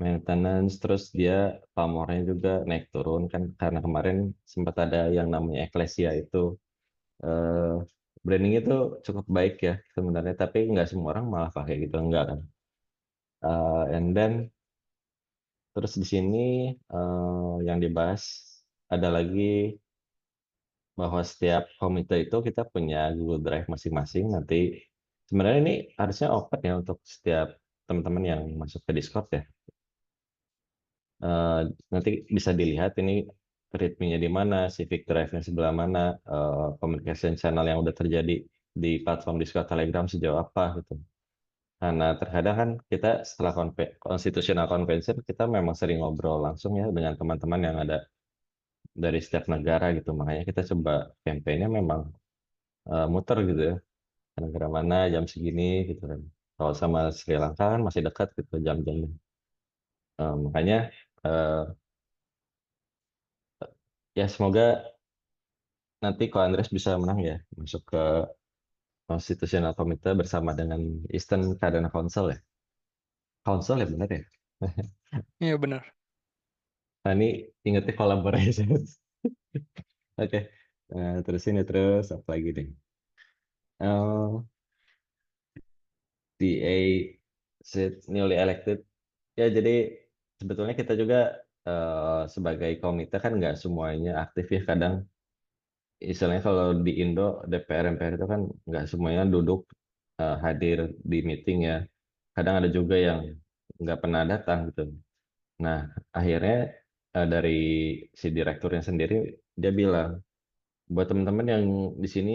maintenance terus dia pamornya juga naik turun kan karena kemarin sempat ada yang namanya Ecclesia itu eh, branding itu cukup baik ya sebenarnya tapi nggak semua orang malah pakai gitu enggak kan. And then terus di sini yang dibahas ada lagi bahwa setiap komite itu kita punya Google Drive masing-masing. Nanti sebenarnya ini harusnya open ya untuk setiap teman-teman yang masuk ke Discord ya. Eh, Nanti bisa dilihat ini ritmenya di mana, civic drive-nya sebelah mana, communication channel yang udah terjadi di platform Discord Telegram sejauh apa gitu. Karena terkadang kan kita setelah constitutional convention kita memang sering ngobrol langsung ya dengan teman-teman yang ada dari setiap negara gitu. Makanya kita coba campaign-nya memang muter gitu ya. Ke negara mana jam segini gitu kan. Kalau sama Sri Lanka kan masih dekat gitu jam-jamnya. Makanya eh, ya semoga nanti Ko Andres bisa menang ya masuk ke Constitutional Committee bersama dengan Eastern Cadena Council ya. Council ya benar ya. Iya benar. Nah, ini ingetnya collaboration. Oke. Terus ini terus apa lagi nih? DA seat newly elected. Ya jadi sebetulnya kita juga sebagai komite kan nggak semuanya aktif ya. Kadang istilahnya kalau di Indo DPR MPR itu kan nggak semuanya duduk hadir di meeting ya. Kadang ada juga yang nggak pernah datang gitu. Nah akhirnya dari si direkturnya sendiri dia bilang buat teman-teman yang di sini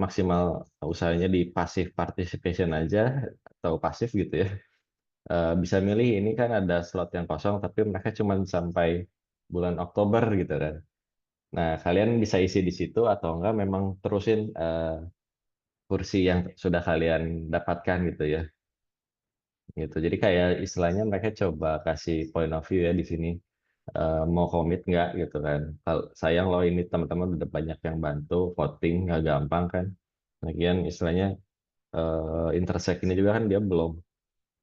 maksimal usahanya di passive participation aja atau pasif gitu ya. Bisa milih ini kan ada slot yang kosong tapi mereka cuma sampai bulan Oktober gitu kan. Nah, kalian bisa isi di situ atau enggak memang terusin kursi yang sudah kalian dapatkan gitu ya. Gitu. Jadi kayak istilahnya mereka coba kasih point of view ya di sini. Mau komit nggak gitu kan. Kalau sayang loh ini teman-teman udah banyak yang bantu voting nggak gampang kan. Lagian istilahnya Intersect ini juga kan dia belum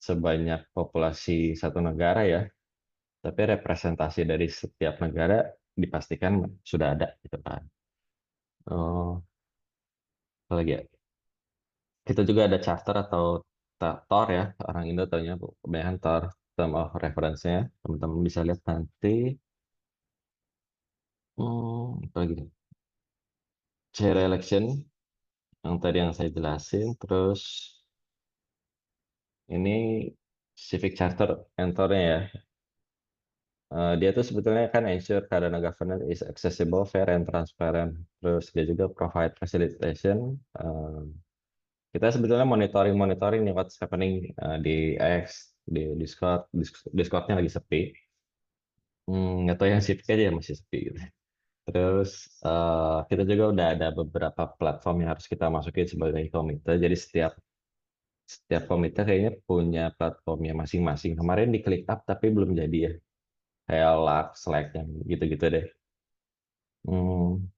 sebanyak populasi satu negara ya. Tapi representasi dari setiap negara dipastikan sudah ada gitu kan. Oh, apa lagi ya? Kita juga ada charter atau TOR ya, orang Indo taunya kebanyakan TOR, term of reference-nya. Teman-teman bisa lihat nanti. Apa lagi nih? Chair election, yang tadi yang saya jelasin. Terus ini civic charter entornya ya. Dia tuh sebetulnya kan ensure current governance is accessible, fair, and transparent. Terus dia juga provide facilitation. Kita sebetulnya monitoring nih what's happening di X, di Discord. Discordnya lagi sepi. Nggak tahu yang civic aja yang masih sepi gitu. Terus kita juga udah ada beberapa platform yang harus kita masukin sebagai komite. Jadi setiap setiap komite kayaknya punya platformnya masing-masing. Kemarin di ClickUp tapi belum jadi ya. Kayak Lark, Slack yang gitu-gitu deh. Hmm,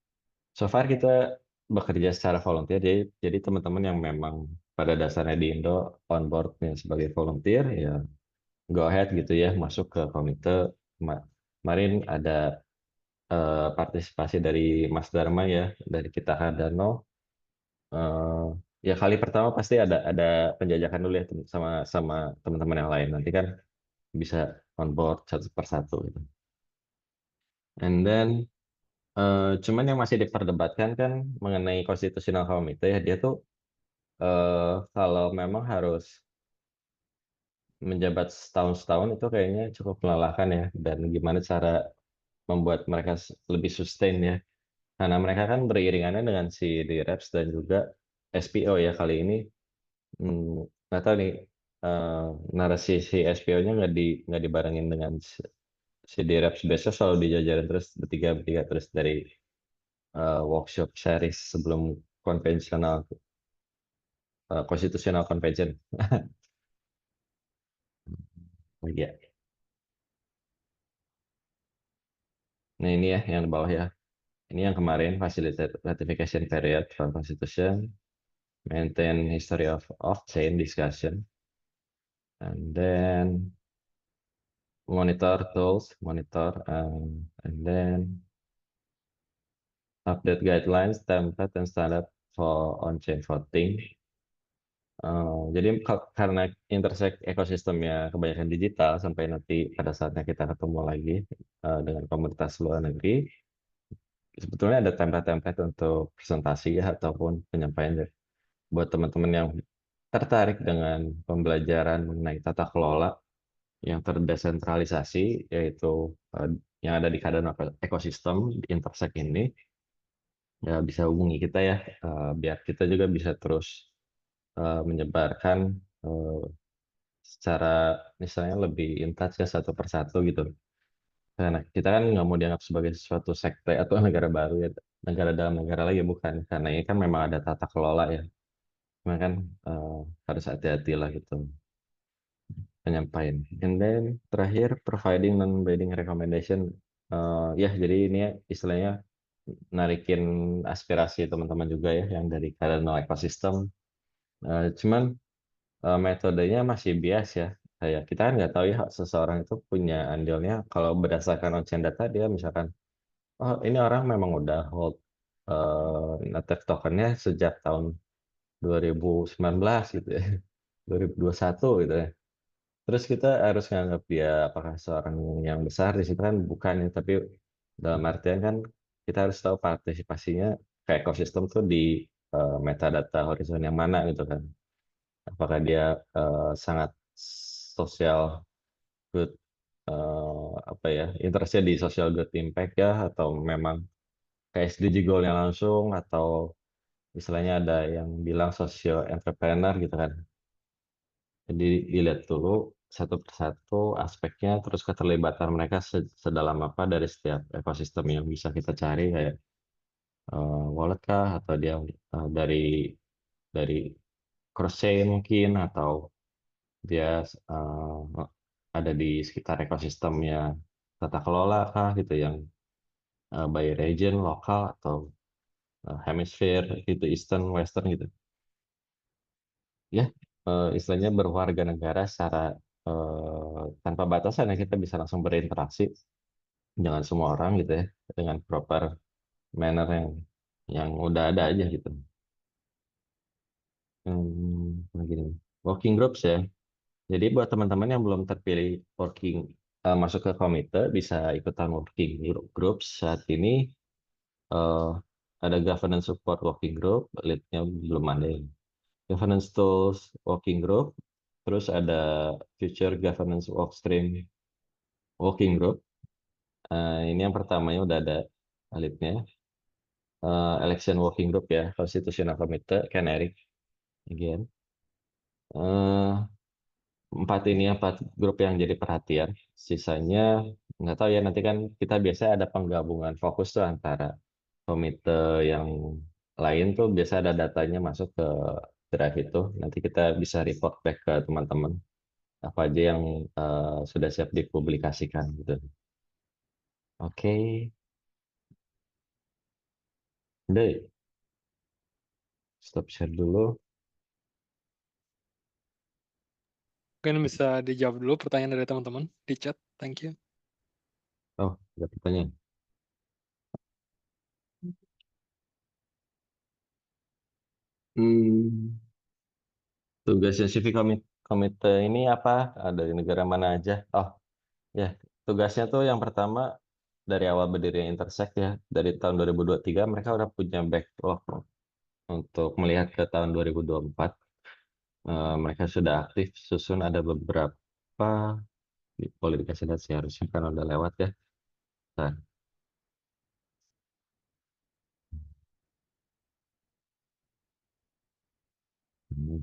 so far kita bekerja secara volunteer. Jadi teman-teman yang memang pada dasarnya di Indo on boardnya sebagai volunteer ya go ahead gitu ya masuk ke komite. Kemarin ada partisipasi dari Mas Dharma ya dari kita Cardano. Eh, Ya kali pertama pasti ada penjajakan dulu ya sama sama teman-teman yang lain. Nanti kan bisa on board satu persatu gitu. And then cuman yang masih diperdebatkan kan mengenai constitutional committee ya dia tuh kalau memang harus menjabat setahun-setahun itu kayaknya cukup melelahkan ya dan gimana cara membuat mereka lebih sustain ya karena mereka kan beriringannya dengan si D-Reps dan juga SPO ya kali ini nggak tahu nih eh, narasi si SPO-nya nggak dibarengin dengan si D-Reps biasanya selalu dijajarin terus bertiga bertiga terus dari workshop series sebelum konvensional constitutional convention. Oh, iya. Nah ini ya yang di bawah ya. Ini yang kemarin facilitate ratification period for constitution, maintain history of chain discussion, and then monitor tools, and then update guidelines, template, and standard for on-chain voting. Jadi karena intersect ekosistemnya kebanyakan digital sampai nanti pada saatnya kita ketemu lagi dengan komunitas luar negeri, sebetulnya ada template-template untuk presentasi ya ataupun penyampaian buat teman-teman yang tertarik dengan pembelajaran mengenai tata kelola yang terdesentralisasi, yaitu yang ada di Cardano Ecosystem di Intersect ini, ya bisa hubungi kita ya, biar kita juga bisa terus menyebarkan secara misalnya lebih in touch ya satu persatu gitu. Karena kita kan nggak mau dianggap sebagai suatu sekte atau negara baru ya, negara dalam negara lagi bukan. Karena ini kan memang ada tata kelola ya. Cuma kan harus hati-hati lah gitu penyampaian. And then terakhir providing non-binding recommendation. Ya jadi ini ya, istilahnya narikin aspirasi teman-teman juga ya yang dari Cardano Ecosystem. Cuman metodenya masih bias ya. Kayak kita kan nggak tahu ya seseorang itu punya andilnya kalau berdasarkan on-chain data dia misalkan oh ini orang memang udah hold native tokennya sejak tahun 2019 gitu ya, 2021 gitu ya. Terus kita harus nganggap dia apakah seorang yang besar di situ kan bukan ya, tapi dalam artian kan kita harus tahu partisipasinya ke ekosistem tuh di metadata horizon yang mana gitu kan. Apakah dia sangat sosial good apa ya interestnya di social good impact ya atau memang kayak SDG goal-nya langsung atau istilahnya ada yang bilang social entrepreneur gitu kan. Jadi dilihat dulu satu persatu aspeknya, terus keterlibatan mereka sedalam apa dari setiap ekosistem yang bisa kita cari kayak wallet kah atau dia dari cross chain mungkin atau dia ada di sekitar ekosistemnya tata kelola kah gitu yang by region lokal atau hemisphere gitu Eastern Western gitu. Ya istilahnya berwarga negara secara tanpa batasan ya kita bisa langsung berinteraksi dengan semua orang gitu ya dengan proper manner yang udah ada aja gitu. Begini. Working groups ya. Jadi buat teman-teman yang belum terpilih masuk ke komite bisa ikutan working groups saat ini eh, ada governance support working group, leadnya belum ada yang governance tools working group, terus ada future governance workstream working group. Ini yang pertamanya udah ada leadnya. Election working group ya, constitutional committee, Ken Eric again. Eh, empat grup yang jadi perhatian. Sisanya nggak tahu ya nanti kan kita biasanya ada penggabungan fokus tuh antara komite yang lain tuh biasa ada datanya masuk ke drive itu. Nanti kita bisa report back ke teman-teman apa aja yang sudah siap dipublikasikan gitu. Oke, udah stop share dulu. Mungkin bisa dijawab dulu pertanyaan dari teman-teman di chat. Thank you. Oh, ada pertanyaan. Hmm, tugasnya CV komite ini apa? Ada di negara mana aja? Oh, ya, tugasnya tuh yang pertama dari awal berdirinya Intersect ya, dari tahun 2023 mereka udah punya backlog untuk melihat ke tahun 2024. Mereka sudah aktif, susun ada beberapa di kualifikasi dan seharusnya kan udah lewat ya. Nah, hmm,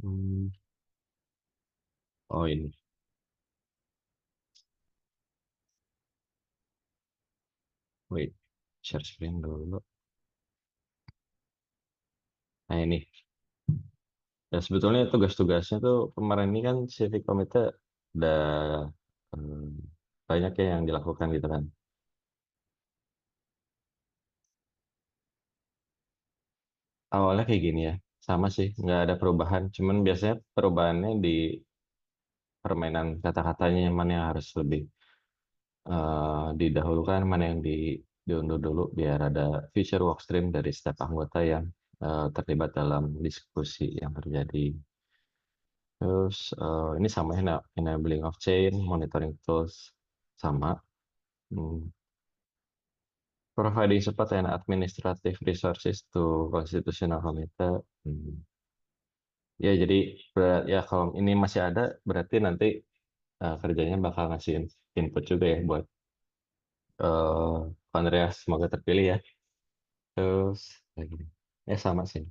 hmm, oh ini, wait, share screen dulu. Nah ini, ya sebetulnya tugas-tugasnya tuh kemarin ini kan civic komite udah hmm, banyak ya yang dilakukan gitu kan. Awalnya kayak gini ya, sama sih, nggak ada perubahan. Cuman biasanya perubahannya di permainan kata-katanya yang mana yang harus lebih didahulukan, mana yang diundur dulu, biar ada future workstream dari setiap anggota yang terlibat dalam diskusi yang terjadi. Terus ini sama enabling of chain, monitoring tools sama. Hmm, Providing support and administrative resources to constitutional committee. Ya jadi ya kalau ini masih ada berarti nanti kerjanya bakal ngasih input juga ya buat Andreas, semoga terpilih ya. Terus lagi ya sama sih.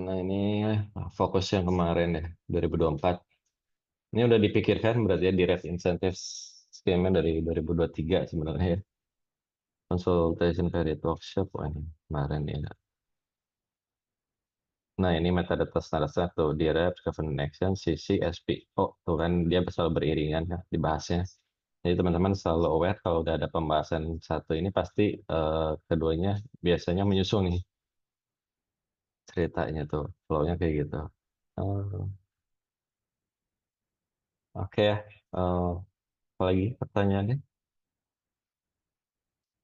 Nah ini fokus yang kemarin ya 2024. Ini udah dipikirkan berarti ya direct incentive scheme dari 2023 sebenarnya ya. Consultation Credit Workshop ini kemarin ya. Nah ini metode standar tuh direct governance action CC SPO tuh kan dia selalu beriringan ya dibahasnya. Jadi teman-teman selalu aware kalau udah ada pembahasan satu ini pasti keduanya biasanya menyusul nih ceritanya tuh, flow-nya kayak gitu. Eh, Oke ya, apalagi pertanyaannya?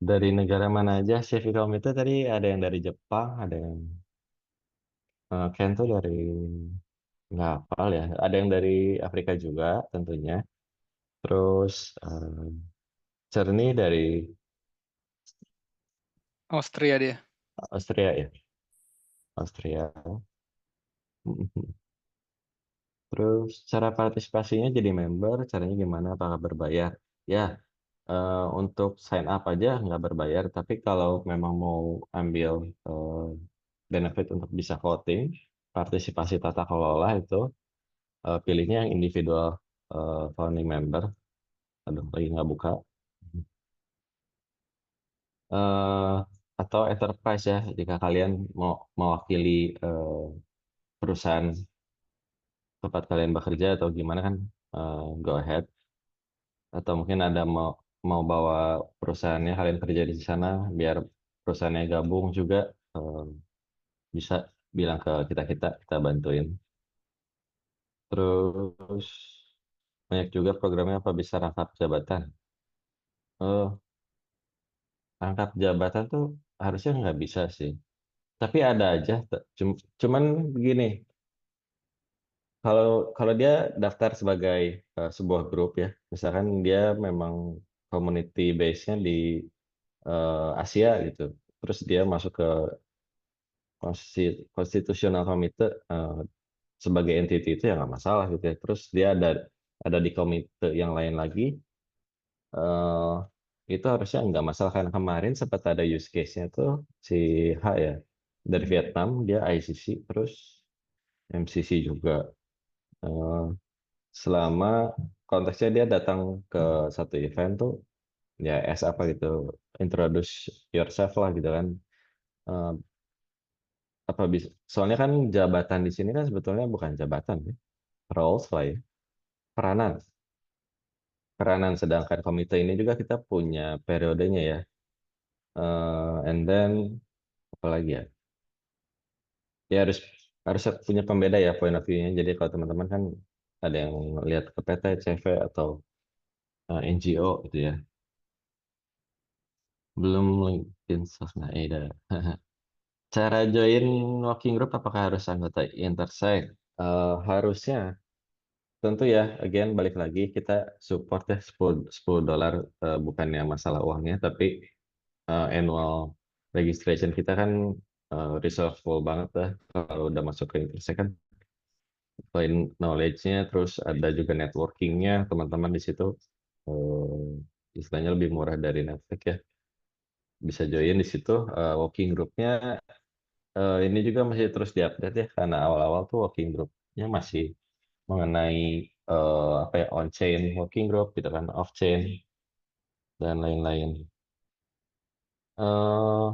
Dari negara mana aja? Chef Ilham itu tadi ada yang dari Jepang, ada yang Ken tuh dari nggak hafal ya. Ada yang dari Afrika juga tentunya. Terus Cerny dari Austria dia. Austria ya, Austria. Terus cara partisipasinya jadi member, caranya gimana? Apakah berbayar? Ya, untuk sign up aja nggak berbayar, tapi kalau memang mau ambil benefit untuk bisa voting, partisipasi tata kelola itu pilihnya yang individual founding member. Aduh, lagi nggak buka. Eh, atau enterprise ya, jika kalian mau mewakili eh, perusahaan tempat kalian bekerja atau gimana kan, go ahead. Atau mungkin ada mau bawa perusahaannya kalian kerja di sana biar perusahaannya gabung juga eh, bisa bilang ke kita bantuin. Terus banyak juga programnya apa bisa rangkap jabatan. eh Rangkap jabatan tuh harusnya nggak bisa sih, tapi ada aja. Cuman begini, kalau kalau dia daftar sebagai sebuah grup ya, misalkan dia memang community base-nya di Asia gitu, terus dia masuk ke Constitutional Committee sebagai entity itu ya nggak masalah gitu ya. Terus dia ada di komite yang lain lagi, eh itu harusnya nggak masalah karena kemarin sempat ada use case-nya tuh si H ya dari Vietnam, dia ICC terus MCC juga. Eh, Selama konteksnya dia datang ke satu event tuh ya apa gitu, introduce yourself lah gitu kan. Eh, apa bisa, soalnya kan jabatan di sini kan sebetulnya bukan jabatan ya, roles lah ya, peranan peranan, sedangkan komite ini juga kita punya periodenya ya. And then apa lagi ya, ya harus punya pembeda ya point of view-nya. Jadi kalau teman-teman kan ada yang lihat ke PT, CV atau NGO gitu ya, belum LinkedIn Sosmed dah. Cara join working group apakah harus anggota Intersect? Harusnya tentu ya, again balik lagi kita support ya 10 dolar, bukannya masalah uangnya tapi annual registration kita kan resourceful banget lah kalau udah masuk ke Intersect kan, selain knowledge-nya terus ada juga networking-nya teman-teman di situ, istilahnya lebih murah dari Netflix ya, bisa join di situ. Working group-nya ini juga masih terus diupdate ya karena awal-awal tuh working group-nya masih mengenai apa ya, on chain working group gitu kan, off chain dan lain-lain. eh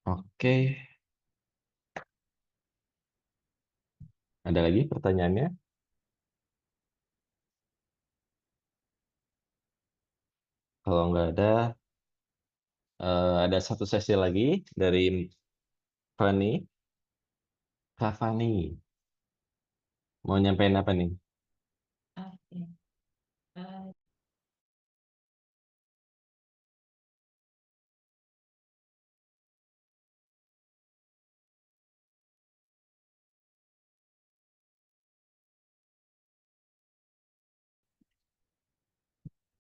oke, ada lagi pertanyaannya? Kalau nggak ada, ada satu sesi lagi dari Fani. Kak Fani, mau nyampein apa nih? Oke. Eh,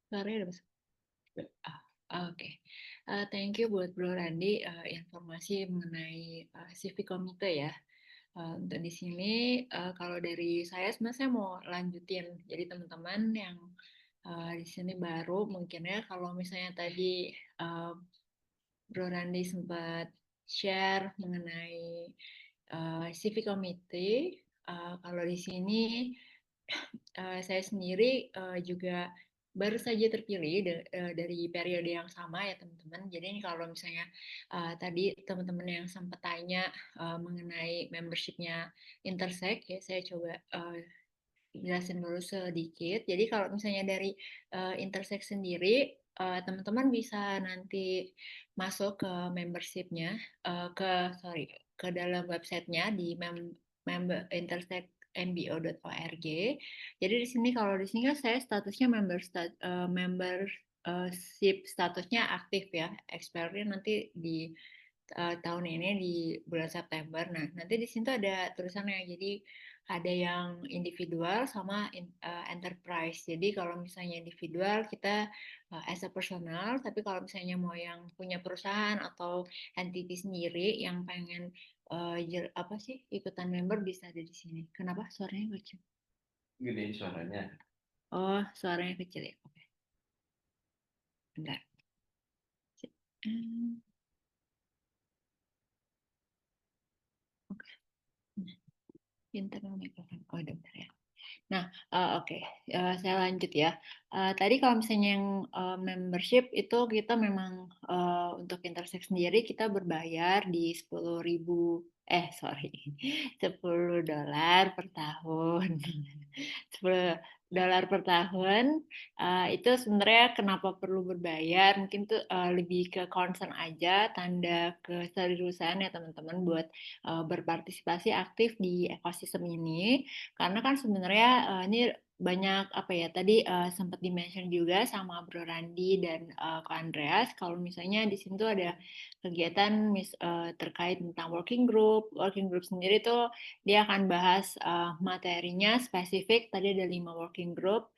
Suaranya udah masuk. Oke. Thank you buat Bro Randi informasi mengenai civic committee ya. Untuk di sini kalau dari saya sebenarnya saya mau lanjutin. Jadi teman-teman yang di sini baru mungkin ya kalau misalnya tadi Bro Randi sempat share mengenai civic committee. Kalau di sini saya sendiri juga baru saja terpilih dari periode yang sama ya teman-teman. Jadi ini kalau misalnya tadi teman-teman yang sempat tanya mengenai membershipnya Intersect ya saya coba jelasin dulu sedikit. Jadi kalau misalnya dari Intersect sendiri teman-teman bisa nanti masuk ke membershipnya ke dalam websitenya di member intersectmbo.org. Jadi di sini kalau di sini kan saya statusnya membership statusnya aktif ya. Expire nanti di tahun ini di bulan September. Nah, nanti di sini tuh ada tulisannya. Jadi ada yang individual sama enterprise. Jadi kalau misalnya individual kita as a personal, tapi kalau misalnya mau yang punya perusahaan atau entity sendiri yang pengen apa sih ikutan member bisa ada di sini. Kenapa suaranya kecil? Gedein suaranya. Oh, suaranya kecil ya. Oke. Bentar. Oke. Internal mikrofon. Oh, bentar ya. Nah, oke, saya lanjut ya. Tadi kalau misalnya yang membership itu kita memang untuk Intersect sendiri kita berbayar di 10.000 sorry, $10 per tahun. $10 per tahun itu sebenarnya kenapa perlu berbayar? Mungkin tuh lebih ke concern aja, tanda keseriusan ya teman-teman buat berpartisipasi aktif di ekosistem ini. Karena kan sebenarnya ini banyak apa ya tadi sempat di-mention juga sama Bro Randi dan Ko Andreas kalau misalnya di sini tuh ada kegiatan terkait tentang working group. Working group sendiri tuh dia akan bahas materinya spesifik. Tadi ada 5 working group.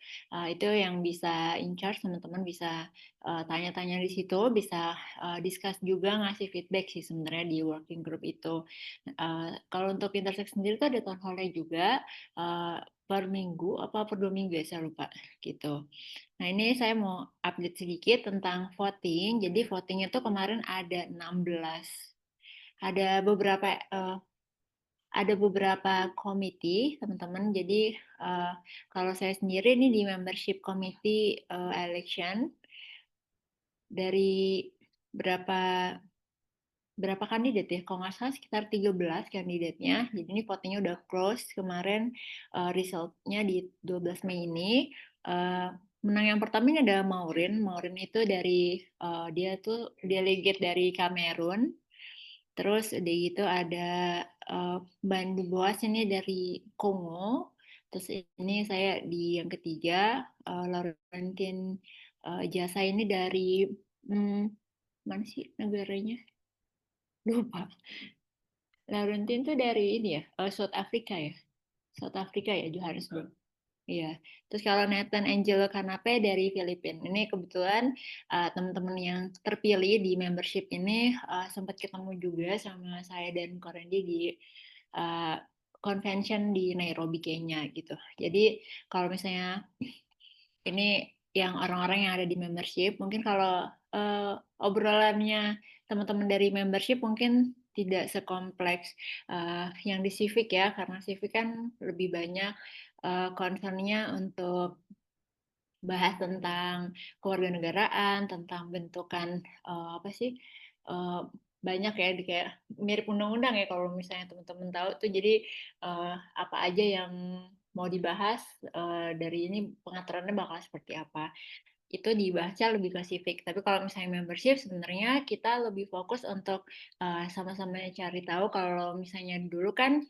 Itu yang bisa in charge teman-teman bisa tanya-tanya di situ, bisa discuss juga ngasih feedback sih sebenarnya di working group itu. Kalau untuk Intersect sendiri tuh ada town hall-nya juga per minggu apa per 2 minggu ya saya lupa gitu. Nah ini saya mau update sedikit tentang voting. Jadi voting itu kemarin ada 16. Ada beberapa komite teman-teman. Jadi kalau saya sendiri ini di membership committee election dari berapa kandidat ya? Kalau nggak salah sekitar 13 kandidatnya. Jadi ini votingnya udah close kemarin resultnya di 12 Mei ini. Menang yang pertama ini ada Maureen. Maureen itu dari dia tuh delegate dari Kamerun. Terus udah gitu ada Bandu Boas ini dari Kongo. Terus ini saya di yang ketiga, Laurentin Jasa ini dari mana sih negaranya? Lupa. Laurentin tuh dari ini ya, South Africa ya. South Africa ya, Johannesburg. Iya. Terus kalau Nathan Angelo Canape dari Filipina. Ini kebetulan teman-teman yang terpilih di membership ini sempat ketemu juga sama saya dan Korendi di convention di Nairobi, Kenya gitu. Jadi kalau misalnya ini yang orang-orang yang ada di membership, mungkin kalau obrolannya teman-teman dari membership mungkin tidak sekompleks yang di Civic ya, karena Civic kan lebih banyak concernnya untuk bahas tentang kewarganegaraan, tentang bentukan apa sih banyak ya kayak mirip undang-undang ya kalau misalnya teman-teman tahu tuh jadi apa aja yang mau dibahas dari ini pengaturannya bakal seperti apa itu dibahasnya lebih ke civic. Tapi kalau misalnya membership sebenarnya kita lebih fokus untuk sama-sama cari tahu kalau misalnya dulu kan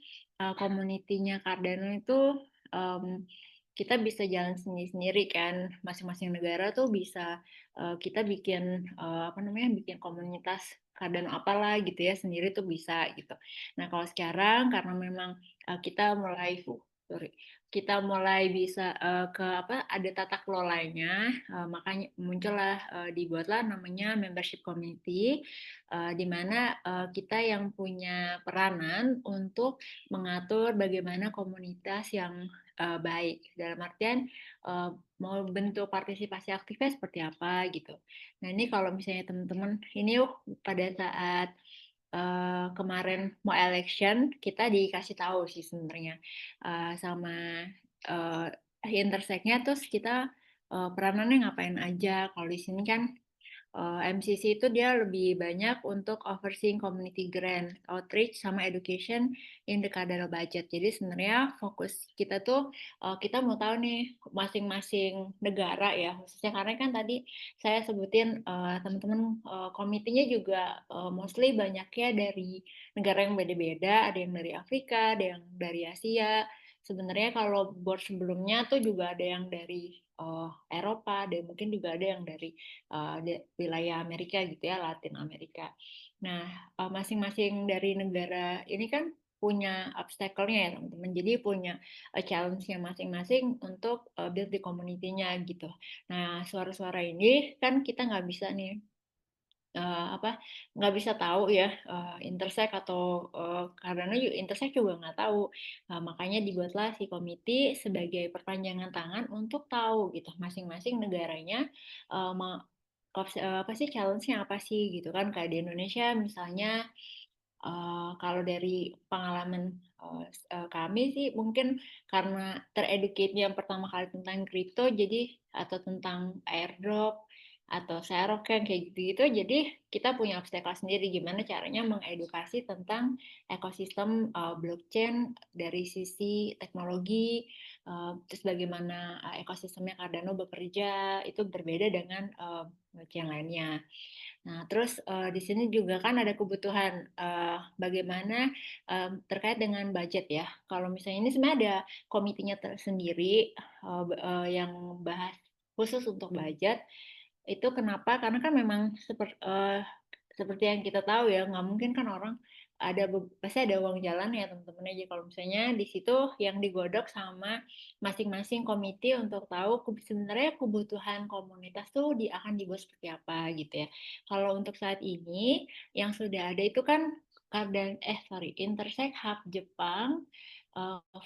community-nya Cardano itu kita bisa jalan sendiri-sendiri kan masing-masing negara tuh bisa kita bikin apa namanya bikin komunitas Cardano apalah gitu ya sendiri tuh bisa gitu. Nah kalau sekarang karena memang kita mulai kita mulai bisa ke ada tata kelolanya, makanya muncullah dibuatlah namanya membership committee, di mana kita yang punya peranan untuk mengatur bagaimana komunitas yang baik. Dalam artian mau bentuk partisipasi aktifnya seperti apa gitu. Nah ini kalau misalnya teman-teman ini pada saat kemarin mau election kita dikasih tahu sih sebenarnya sama Intersect-nya, terus kita peranannya ngapain aja. Kalau di sini kan MCC itu dia lebih banyak untuk overseeing community grant, outreach, sama education in the Cardano budget. Jadi sebenarnya fokus kita tuh kita mau tahu nih masing-masing negara ya, khususnya karena kan tadi saya sebutin teman-teman komitinya juga mostly banyaknya dari negara yang beda-beda, ada yang dari Afrika, ada yang dari Asia. Sebenarnya kalau board sebelumnya tuh juga ada yang dari Eropa, dan mungkin juga ada yang dari wilayah Amerika gitu ya, Latin Amerika. Nah, masing-masing dari negara ini kan punya obstacle-nya ya teman-teman. Jadi punya challenge-nya masing-masing untuk build di community-nya gitu. Nah, suara-suara ini kan kita nggak bisa nih nggak bisa tahu ya Intersect atau karena Intersect juga nggak tahu. Makanya dibuatlah si komite sebagai perpanjangan tangan untuk tahu gitu masing-masing negaranya apa sih challenge-nya apa sih gitu kan. Kayak di Indonesia misalnya kalau dari pengalaman kami sih mungkin karena tereducate yang pertama kali tentang kripto jadi atau tentang airdrop atau Sharok kayak gitu-gitu, jadi kita punya obstacle sendiri gimana caranya mengedukasi tentang ekosistem blockchain dari sisi teknologi, terus bagaimana ekosistemnya Cardano bekerja itu berbeda dengan blockchain lainnya. Nah, terus di sini juga kan ada kebutuhan bagaimana terkait dengan budget ya. Kalau misalnya ini sebenarnya ada komitinya tersendiri yang bahas khusus untuk budget. Itu kenapa? Karena kan memang seperti yang kita tahu ya, nggak mungkin kan orang pasti ada uang jalan ya teman-teman aja. Kalau misalnya di situ yang digodok sama masing-masing komite untuk tahu sebenarnya kebutuhan komunitas tuh akan dibuat seperti apa gitu ya. Kalau untuk saat ini yang sudah ada itu kan Intersect Hub Jepang,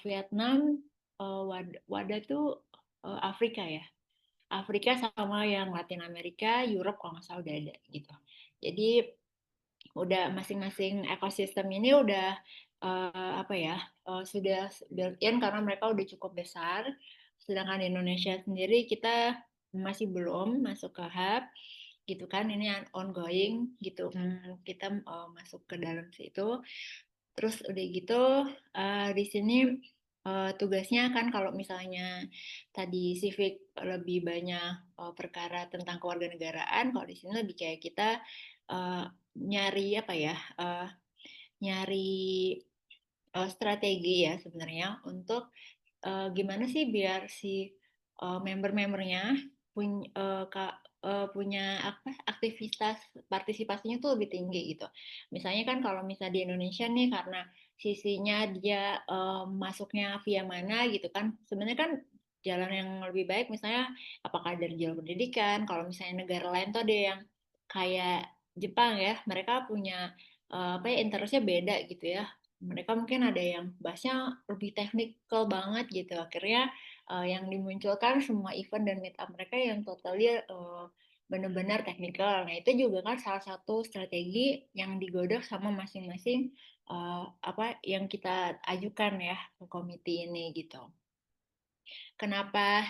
Vietnam, WADA tuh Afrika ya. Afrika sama yang Latin Amerika, Europe kalau nggak salah udah ada gitu. Jadi udah masing-masing ekosistem ini udah sudah built-in karena mereka udah cukup besar. Sedangkan di Indonesia sendiri kita masih belum masuk ke hub gitu kan, ini ongoing gitu. Kita masuk ke dalam situ. Terus udah gitu di sini tugasnya kan kalau misalnya tadi civic lebih banyak perkara tentang kewarganegaraan, kalau di sini lebih kayak kita nyari nyari strategi ya sebenarnya untuk gimana sih biar si member-membernya punya aktivitas partisipasinya tuh lebih tinggi gitu. Misalnya kan kalau misalnya di Indonesia nih karena sisinya dia masuknya via mana gitu kan. Sebenarnya kan jalan yang lebih baik misalnya apakah dari jalur pendidikan. Kalau misalnya negara lain tuh ada yang kayak Jepang ya, mereka punya interestnya beda gitu ya. Mereka mungkin ada yang bahasnya lebih teknikal banget gitu. Akhirnya yang dimunculkan semua event dan meetup mereka yang totally benar-benar teknikal. Nah, itu juga kan salah satu strategi yang digodok sama masing-masing yang kita ajukan ya ke komite ini gitu. Kenapa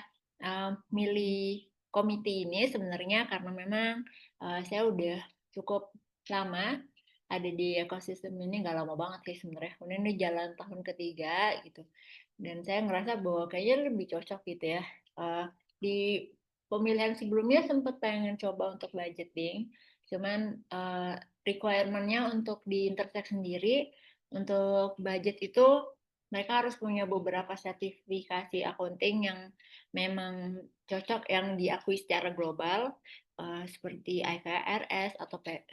milih komite ini sebenarnya karena memang saya udah cukup lama ada di ekosistem ini, nggak lama banget sih sebenarnya. Ini jalan tahun ketiga gitu. Dan saya ngerasa bahwa kayaknya lebih cocok gitu ya. Di pemilihan sebelumnya sempat pengen coba untuk budgeting, cuman requirement-nya untuk di Intersect sendiri untuk budget itu mereka harus punya beberapa sertifikasi accounting yang memang cocok, yang diakui secara global, seperti IFRS atau kayak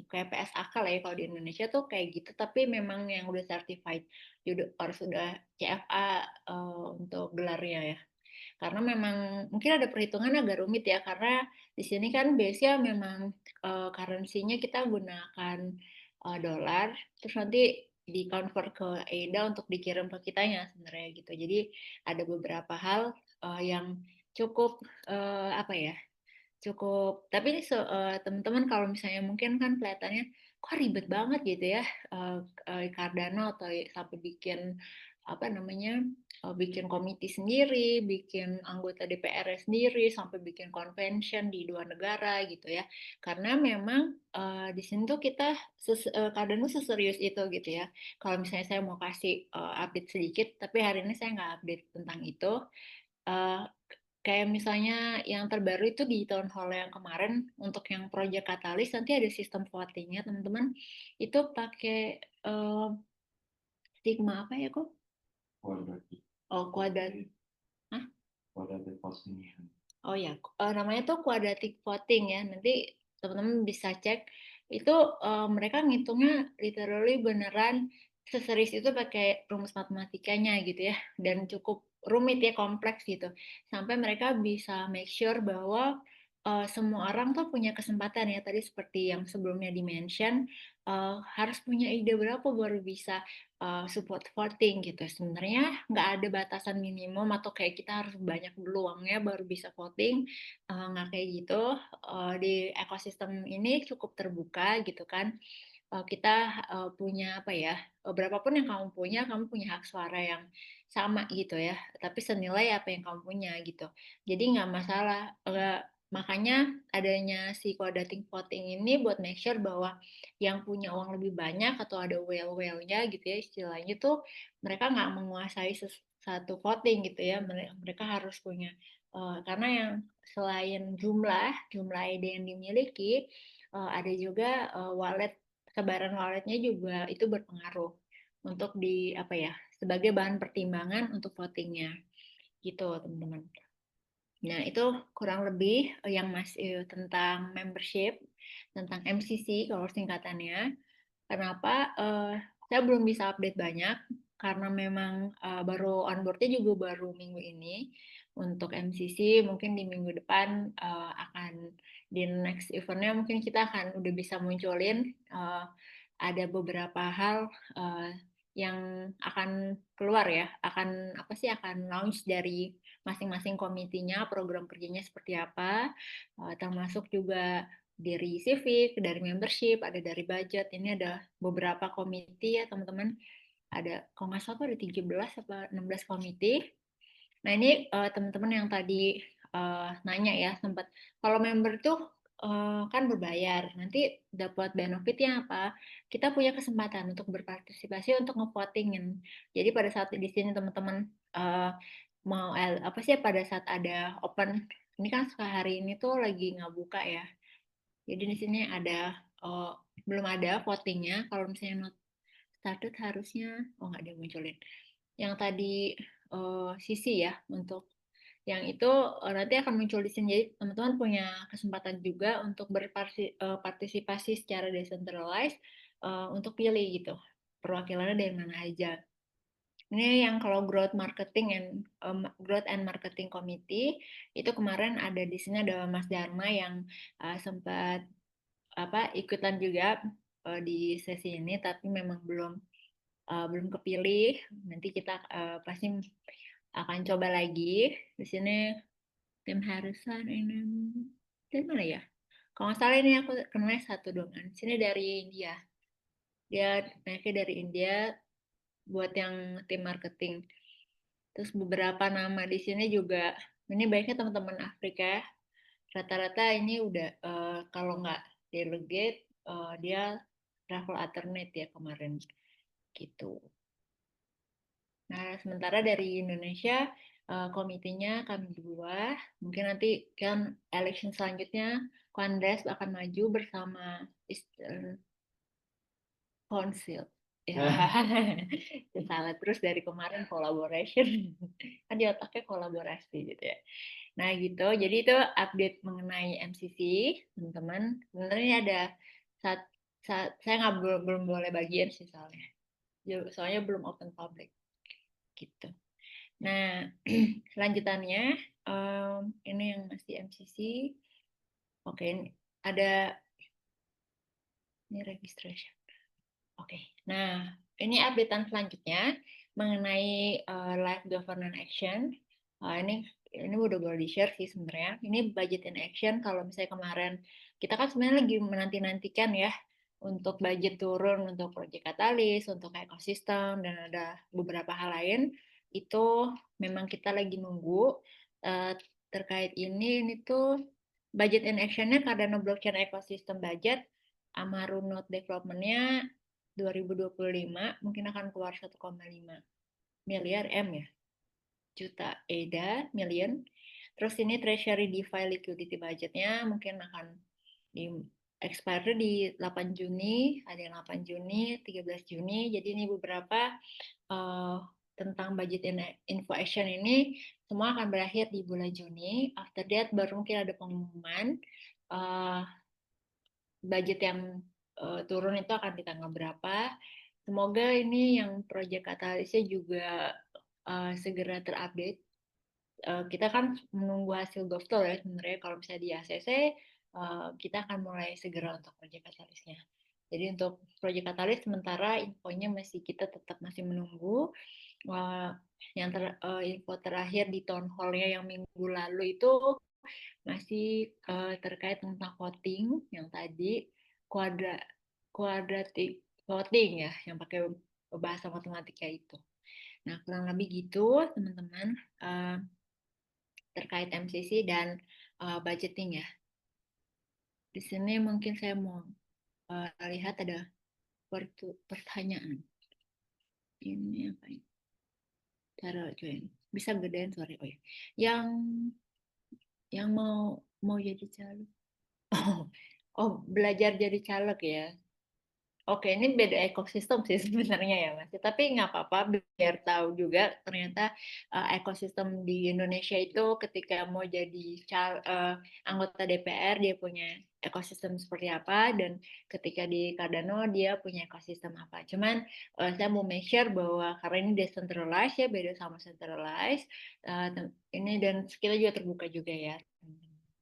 PSAK lah ya kalau di Indonesia tuh kayak gitu, tapi memang yang udah certified, harus udah CFA untuk gelarnya ya. Karena memang mungkin ada perhitungan agak rumit ya, karena di sini kan base-nya memang currency-nya kita gunakan dolar, terus nanti di-convert ke AIDA untuk dikirim ke kitanya sebenarnya gitu. Jadi ada beberapa hal yang cukup apa ya, cukup, tapi teman-teman kalau misalnya mungkin kan kelihatannya kok ribet banget gitu ya, Cardano atau sampai bikin apa namanya, bikin komite sendiri, bikin anggota DPR sendiri, sampai bikin convention di 2 negara gitu ya. Karena memang di sini tuh kita Cardano seserius itu gitu ya. Kalau misalnya saya mau kasih update sedikit, tapi hari ini saya nggak update tentang itu. Uh, Kayak misalnya yang terbaru itu di town hall yang kemarin untuk yang Project Catalyst, nanti ada sistem votingnya teman-teman. Itu pakai Sigma apa ya kok? Oh, kuadrat. Hah? Oh ya, namanya tuh quadratic voting ya. Nanti teman-teman bisa cek. Itu mereka ngitungnya literally beneran seserius itu pakai rumus matematikanya gitu ya. Dan cukup rumit ya, kompleks gitu. Sampai mereka bisa make sure bahwa semua orang tuh punya kesempatan ya. Tadi seperti yang sebelumnya di-mention, harus punya ide berapa baru bisa support voting gitu. Sebenarnya nggak ada batasan minimum atau kayak kita harus banyak dulu uangnya baru bisa voting, nggak kayak gitu. Di ekosistem ini cukup terbuka gitu kan. Kita punya apa ya, berapapun yang kamu punya hak suara yang sama gitu ya, tapi senilai apa yang kamu punya gitu. Jadi nggak masalah. Makanya adanya si quadratic voting ini buat make sure bahwa yang punya uang lebih banyak atau ada whale-whale-nya gitu ya istilahnya tuh, mereka nggak menguasai satu voting gitu ya. Mereka harus punya karena yang selain jumlah ide yang dimiliki, ada juga wallet, sebaran walletnya juga itu berpengaruh untuk di apa ya, sebagai bahan pertimbangan untuk votingnya gitu teman-teman. Nah, itu kurang lebih yang masih tentang membership, tentang MCC kalau singkatannya. Kenapa saya belum bisa update banyak? Karena memang baru onboardnya juga baru minggu ini. Untuk MCC mungkin di minggu depan akan di next eventnya mungkin kita akan udah bisa munculin ada beberapa hal yang akan keluar ya, akan apa sih, akan launch dari masing-masing komitinya, program kerjanya seperti apa, termasuk juga dari civic, dari membership, ada dari budget. Ini ada beberapa komite ya teman-teman. Ada, kalau nggak salah tuh ada 17 atau 16 komite. Nah ini teman-teman yang tadi nanya ya, sempat kalau member tuh kan berbayar, nanti dapat benefitnya apa? Kita punya kesempatan untuk berpartisipasi untuk ngevotingin. Jadi pada saat di sini teman-teman mau apa sih, pada saat ada open, ini kan hari ini tuh lagi nggak buka ya. Jadi di sini ada belum ada votingnya. Kalau misalnya not started harusnya, oh nggak ada munculin. Yang tadi sisi ya, untuk yang itu nanti akan muncul di sini. Jadi teman-teman punya kesempatan juga untuk berpartisipasi secara decentralized untuk pilih gitu perwakilannya dari mana aja. Ini yang kalau growth and marketing committee itu kemarin ada di sini, ada Mas Dharma yang sempat apa ikutan juga di sesi ini, tapi memang belum kepilih. Nanti kita pasti akan coba lagi di sini. Tim Harrison ini dari mana ya? Kalau nggak salah ini aku kenalnya satu dong. Di sini dari India. Dia naiknya dari India buat yang tim marketing. Terus beberapa nama di sini juga, ini baiknya teman-teman Afrika. Rata-rata ini udah kalau nggak delegate, dia travel alternate ya kemarin gitu. Nah, sementara dari Indonesia komitinya kami dua. Mungkin nanti kan election selanjutnya Kongres akan maju bersama Eastern Council. Ya, salah terus dari kemarin collaboration. Kan di otaknya kolaborasi gitu ya. Nah gitu, jadi itu update mengenai MCC, teman-teman. Sebenarnya ada saya nggak belum boleh bagian sih soalnya belum open public gitu. Nah, lanjutannya ini yang masih MCC. Oke, ada ini registration. Oke, nah ini updatean selanjutnya mengenai Live Governance Action. Ini udah boleh di-share sih sebenarnya. Ini budget in action. Kalau misalnya kemarin kita kan sebenarnya lagi menanti-nantikan ya untuk budget turun untuk Project Catalyst, untuk ekosistem dan ada beberapa hal lain. Itu memang kita lagi nunggu terkait ini tuh budget in action-nya Cardano Blockchain Ecosystem Budget Amaru Node Development-nya 2025 mungkin akan keluar 1,5 miliar M ya, juta EDA, million. Terus ini Treasury DeFi Liquidity Budget-nya mungkin akan di expire di 8 Juni, ada yang 8 Juni, 13 Juni. Jadi ini beberapa tentang budget info action ini semua akan berakhir di bulan Juni. After that baru mungkin ada pengumuman budget yang turun itu akan di tanggal berapa. Semoga ini yang Project Catalyst-nya juga segera terupdate. Kita kan menunggu hasil GovTol ya sebenarnya. Kalau misalnya di ACC, kita akan mulai segera untuk Project Catalyst-nya. Jadi untuk Project Catalyst sementara infonya kita tetap masih menunggu. Info terakhir di town hall-nya yang minggu lalu itu masih terkait tentang voting yang tadi quadratic voting ya, yang pakai bahasa matematika itu. Nah, kurang lebih gitu teman-teman terkait MCC dan budgeting ya. Di sini mungkin saya mau lihat ada pertanyaan. Ini apa ini? Cara join. Bisa gedein sorry. Oh ya. Yang mau jadi caleg. Belajar jadi caleg ya. Oke, ini beda ekosistem sih sebenarnya ya Mas. Tapi nggak apa-apa biar tahu juga ternyata ekosistem di Indonesia itu ketika mau jadi anggota DPR dia punya ekosistem seperti apa dan ketika di Cardano dia punya ekosistem apa. Cuman saya mau make sure bahwa karena ini decentralized ya beda sama centralized ini dan kita juga terbuka juga ya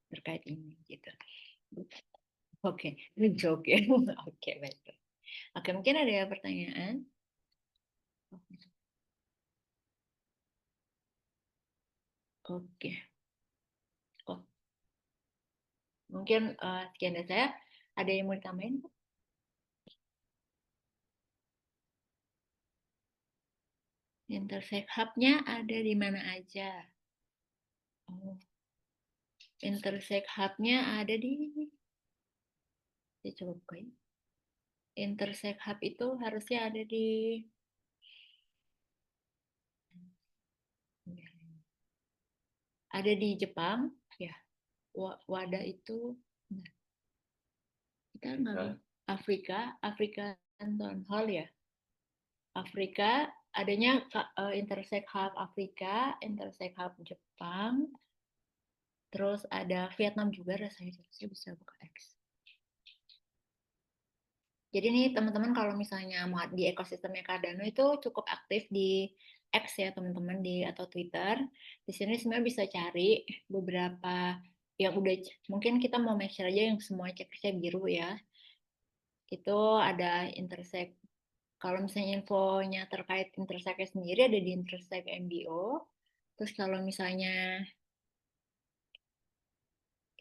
terkait ini gitu. Oke, ini joke ya. Oke, baik. Oke, mungkin ada pertanyaan? Oke. Oh, mungkin sekian dari saya. Ada yang mau ditambahin? Intersect Hub-nya ada di mana aja? Oh, Intersect Hub-nya ada di... Saya coba buka ya. Intersect Hub itu harusnya ada di... Ada di Jepang, ya. Wadah itu... Kita nggak... Afrika Town Hall ya. Afrika adanya Intersect Hub Afrika, Intersect Hub Jepang, terus ada Vietnam juga rasanya saya bisa buka X. Jadi nih teman-teman kalau misalnya mau di ekosistemnya Cardano itu cukup aktif di X ya teman-teman atau Twitter. Di sini sebenarnya bisa cari beberapa yang udah mungkin kita mau make sure aja yang semua checklistnya biru ya. Itu ada Intersect. Kalau misalnya infonya terkait Intersect sendiri ada di Intersect MBO. Terus kalau misalnya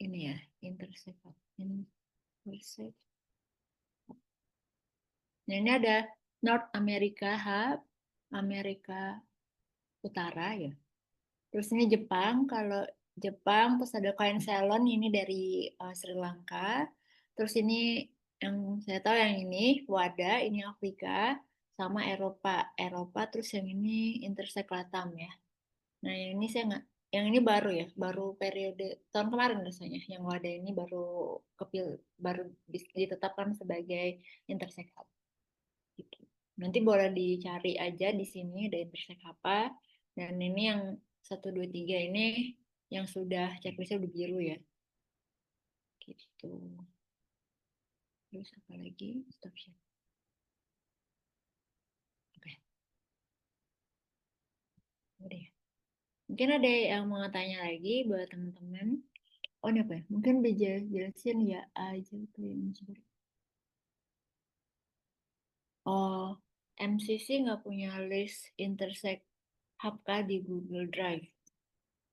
ini ya Intersect. Nah ini ada North America Hub, Amerika Utara ya. Terus ini Jepang, kalau Jepang terus ada Coin Salon ini dari Sri Lanka. Terus ini yang saya tahu yang ini WADA, ini Afrika, sama Eropa terus yang ini Intersect Latam ya. Nah yang ini saya nggak, yang ini baru ya, baru periode tahun kemarin rasanya. Yang WADA ini baru ditetapkan sebagai Intersect Hub. Gitu. Nanti boleh dicari aja di sini ada intersect apa. Dan ini yang 1, 2, 3 ini yang sudah checklistnya udah biru ya. Gitu. Terus apa lagi? Stop share. Oke. Udah ya. Mungkin ada yang mau tanya lagi buat teman-teman. Oh, ini apa ya? Mungkin jelasin ya aja tuh yang seperti. Oh, MCC nggak punya list intersect hub kah di Google Drive?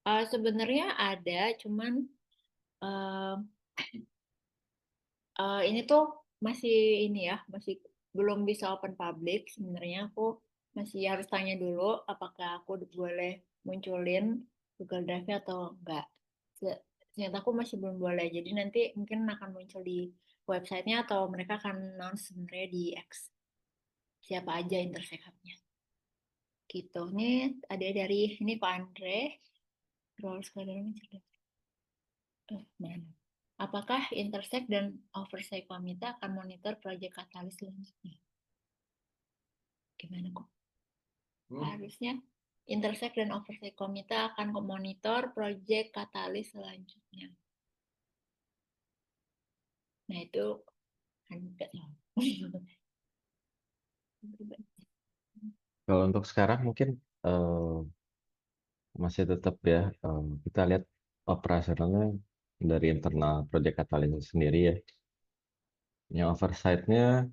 Sebenarnya ada, cuman eh, ini tuh masih ini ya, masih belum bisa open public. Sebenarnya aku masih harus tanya dulu apakah aku boleh munculin Google Drive atau enggak. Ternyata aku masih belum boleh. Jadi nanti mungkin akan muncul di websitenya atau mereka akan announce sebenarnya di X siapa aja intersect hub-nya. Gitu. Ini ada dari ini Pak Andre. Terus kemudian mana? Apakah Intersect dan Oversight Komite akan monitor proyek Katalis selanjutnya? Gimana kok? Harusnya Intersect dan Oversight Komite akan memonitor proyek Katalis selanjutnya. Nah itu kan nggak tahu. Kalau untuk sekarang mungkin masih tetap ya, kita lihat operasionalnya dari internal Project Catalyst sendiri ya. Yang oversight-nya,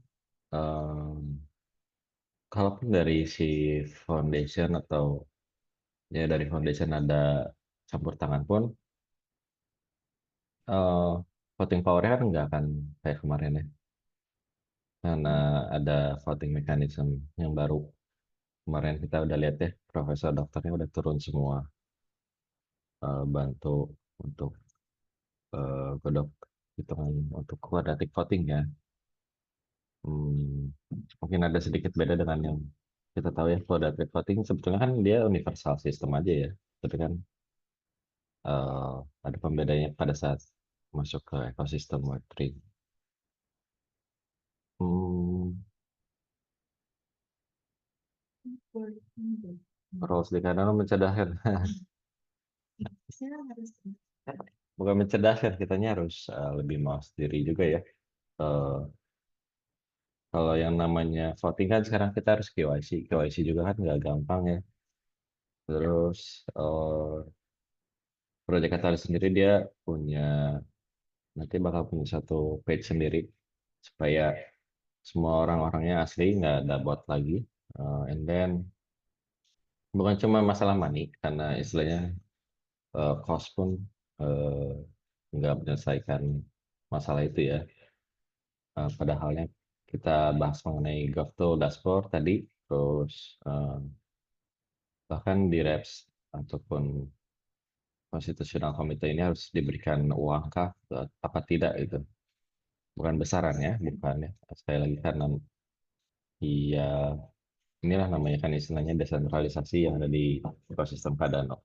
kalaupun dari si foundation atau ya dari foundation ada campur tangan pun, voting power-nya kan nggak akan kayak kemarin ya. Karena ada voting mechanism yang baru. Kemarin kita udah lihat ya, profesor dokternya udah turun semua, bantu untuk godok hitungan untuk quadratic voting ya. Mungkin ada sedikit beda dengan yang kita tahu ya, quadratic voting sebetulnya kan dia universal system aja ya. Tapi kan ada pembedanya pada saat masuk ke ekosistem Web3. Hmm, Roles di kanan mencerdaskan. Bukan mencerdaskan, kitanya harus lebih mawas diri juga ya. Eh, Kalau yang namanya voting kan sekarang kita harus KYC. KYC juga kan nggak gampang ya. Terus Project Catalyst sendiri dia punya, nanti bakal punya satu page sendiri supaya semua orang-orangnya asli, nggak ada bot lagi. And then bukan cuma masalah money, karena istilahnya cost pun eh, nggak menyelesaikan masalah itu ya. Padahalnya kita bahas mengenai GovTo dashboard tadi, terus bahkan di REPS ataupun Constitutional Committee ini harus diberikan uang kah apa tidak itu. Bukan besaran ya, bukan ya. Sekali lagi karena iya, inilah namanya kan istilahnya desentralisasi yang ada di ekosistem Cardano.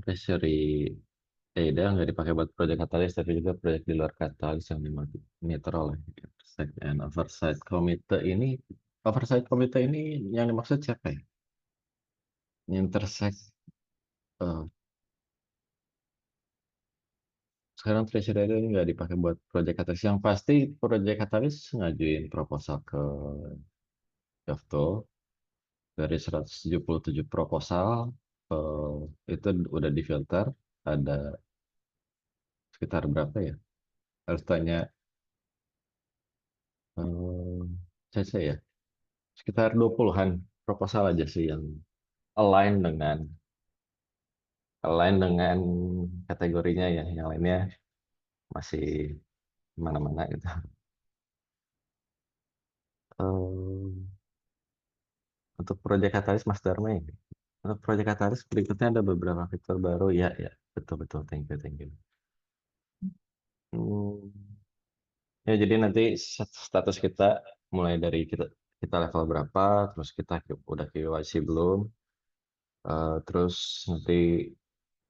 Treasury ADA nggak dipakai buat proyek Katalis, tapi juga proyek di luar Katalis yang dimonitor oleh Intersect and Oversight Committee ini. Oversight Committee ini yang dimaksud siapa ya? Intersect. eh, Sekarang Treasury ADA ini nggak dipakai buat proyek Katalis. Yang pasti proyek Katalis ngajuin proposal ke Govto. Dari 177 proposal, itu udah difilter. Ada sekitar berapa ya? Harus tanya eh, CC ya. Sekitar 20-an proposal aja sih yang align dengan kategorinya ya. Yang lainnya masih mana-mana gitu. Eh, untuk proyek Katalis Mas Dharma ini. Untuk proyek Katalis berikutnya ada beberapa fitur baru ya, ya. Betul betul, thank you, thank you. Hmm, Ya, jadi nanti status kita mulai dari kita level berapa, terus kita udah KYC belum, terus nanti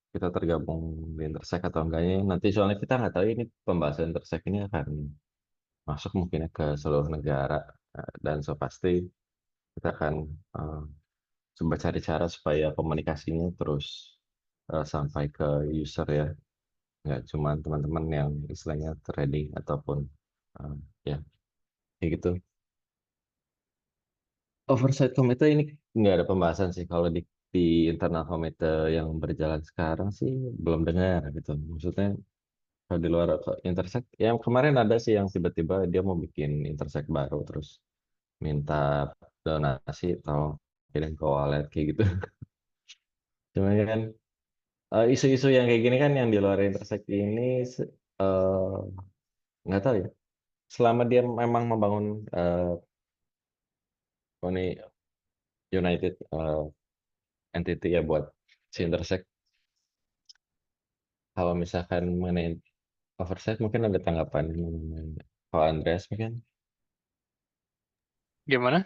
kita tergabung di Intersect atau enggaknya. Nanti soalnya kita nggak tahu ini pembahasan Intersect ini akan masuk mungkin ya ke seluruh negara. Dan so pasti kita akan coba cari cara supaya komunikasinya terus sampai ke user ya, nggak cuma teman-teman yang istilahnya trading ataupun uh, ya kayak gitu. Oversight komite ini nggak ada pembahasan sih kalau di internal komite yang berjalan sekarang sih belum dengar gitu. Maksudnya kalau di luar intersect, yang kemarin ada sih yang tiba-tiba dia mau bikin intersect baru terus minta donasi atau kirim ke wallet kayak gitu. Cuma kan isu-isu yang kayak gini kan yang di luar intersect ini eh, nggak tahu ya. Selama dia memang membangun ini United entity ya buat si intersect. Kalau misalkan mengenai oversight mungkin ada tanggapan kalau Andreas mungkin Gimana?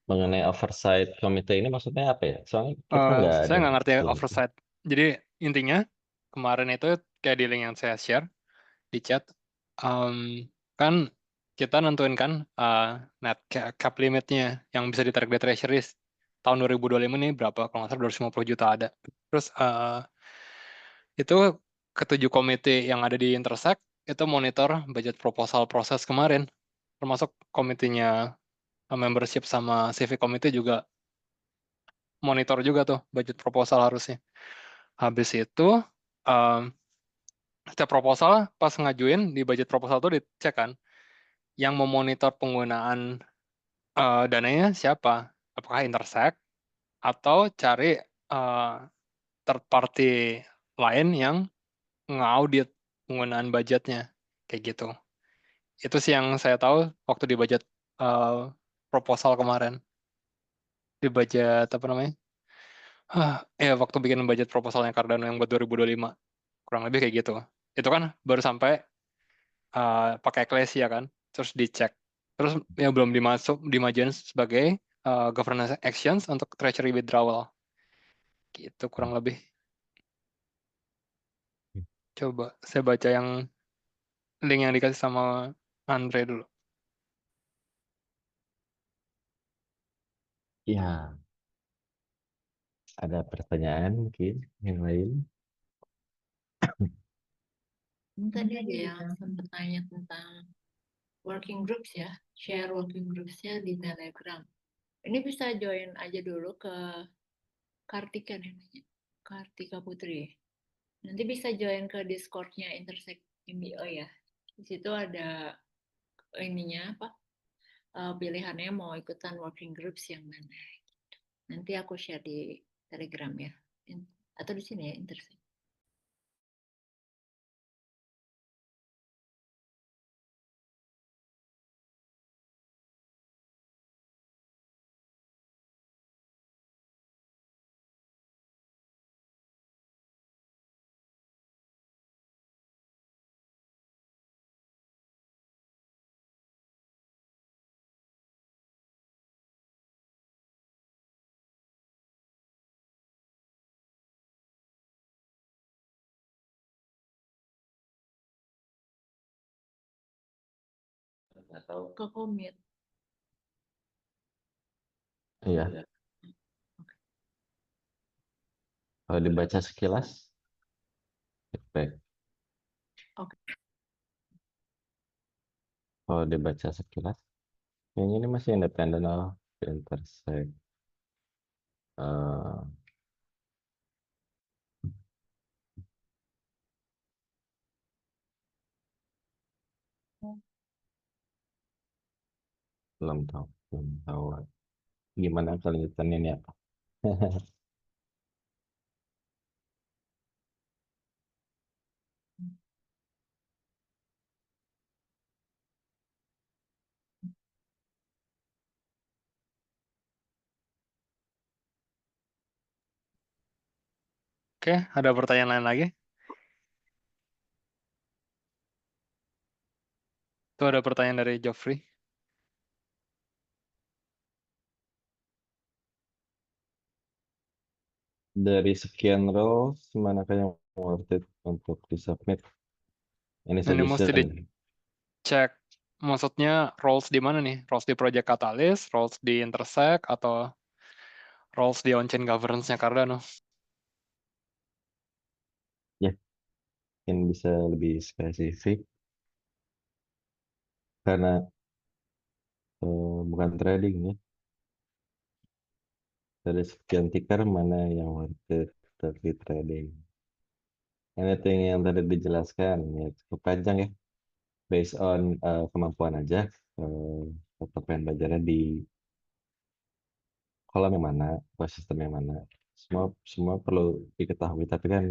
mengenai oversight komite ini maksudnya apa ya? Soalnya kita nggak Saya ada nggak ngerti belum. oversight. Jadi intinya kemarin itu kayak di link yang saya share di chat, em, kan kita nentuin kan net cap limitnya yang bisa ditarik dari treasuries tahun 2025 ini berapa? Kalau nggak salah 250 juta ada. Terus itu ketujuh komite yang ada di Intersect itu monitor budget proposal proses kemarin, termasuk komitinya membership sama civic committee juga monitor juga tuh budget proposal harusnya. Habis itu um, setiap proposal pas ngajuin di budget proposal tuh dicek kan yang memonitor penggunaan dananya siapa, apakah Intersect atau cari uh, third party lain yang ngaudit penggunaan budgetnya kayak gitu. Itu sih yang saya tahu waktu di budget uh, proposal kemarin, di budget apa namanya? Waktu bikin budget proposalnya Cardano yang buat 2025 kurang lebih kayak gitu. Itu kan baru sampai pakai Ecclesia kan, terus dicek, terus ya belum dimajuin sebagai governance actions untuk treasury withdrawal, gitu kurang lebih. Coba saya baca yang link yang dikasih sama Andre dulu. Ya, ada pertanyaan mungkin yang lain. Tadi ada yang sempat tanya tentang working groups ya, share working groups-nya di Telegram. Ini bisa join aja dulu ke Kartika namanya, Kartika Putri. Nanti bisa join ke Discord-nya Intersect MBO ya. Di situ ada ininya apa? Pilihannya mau ikutan working groups yang mana. Nanti aku share di Telegram ya. Atau di sini ya Intersect. Atau Ke komit. iya, kalau dibaca sekilas, feedback. Oke. Kalau dibaca sekilas, yang ini masih independen loh, intersect. eh belum tahu gimana kelanjutannya ini apa. Oke, ada pertanyaan lain lagi? Itu ada pertanyaan dari Geoffrey. Dari sekian roles, manakah yang worth it untuk disubmit? Any Ini mesti suggestion? dicek Maksudnya roles di mana nih? Roles di Project Catalyst, roles di Intersect, atau roles di on-chain governance-nya Cardano? Ya, mungkin bisa lebih spesifik karena bukan trading ya. Dari sekian ticker mana yang worth it tapi trading. Anything yang tadi dijelaskan ya cukup panjang ya. Based on kemampuan aja. Atau pengen belajarnya di kolam yang mana, ekosistem yang mana. Semua perlu diketahui, tapi kan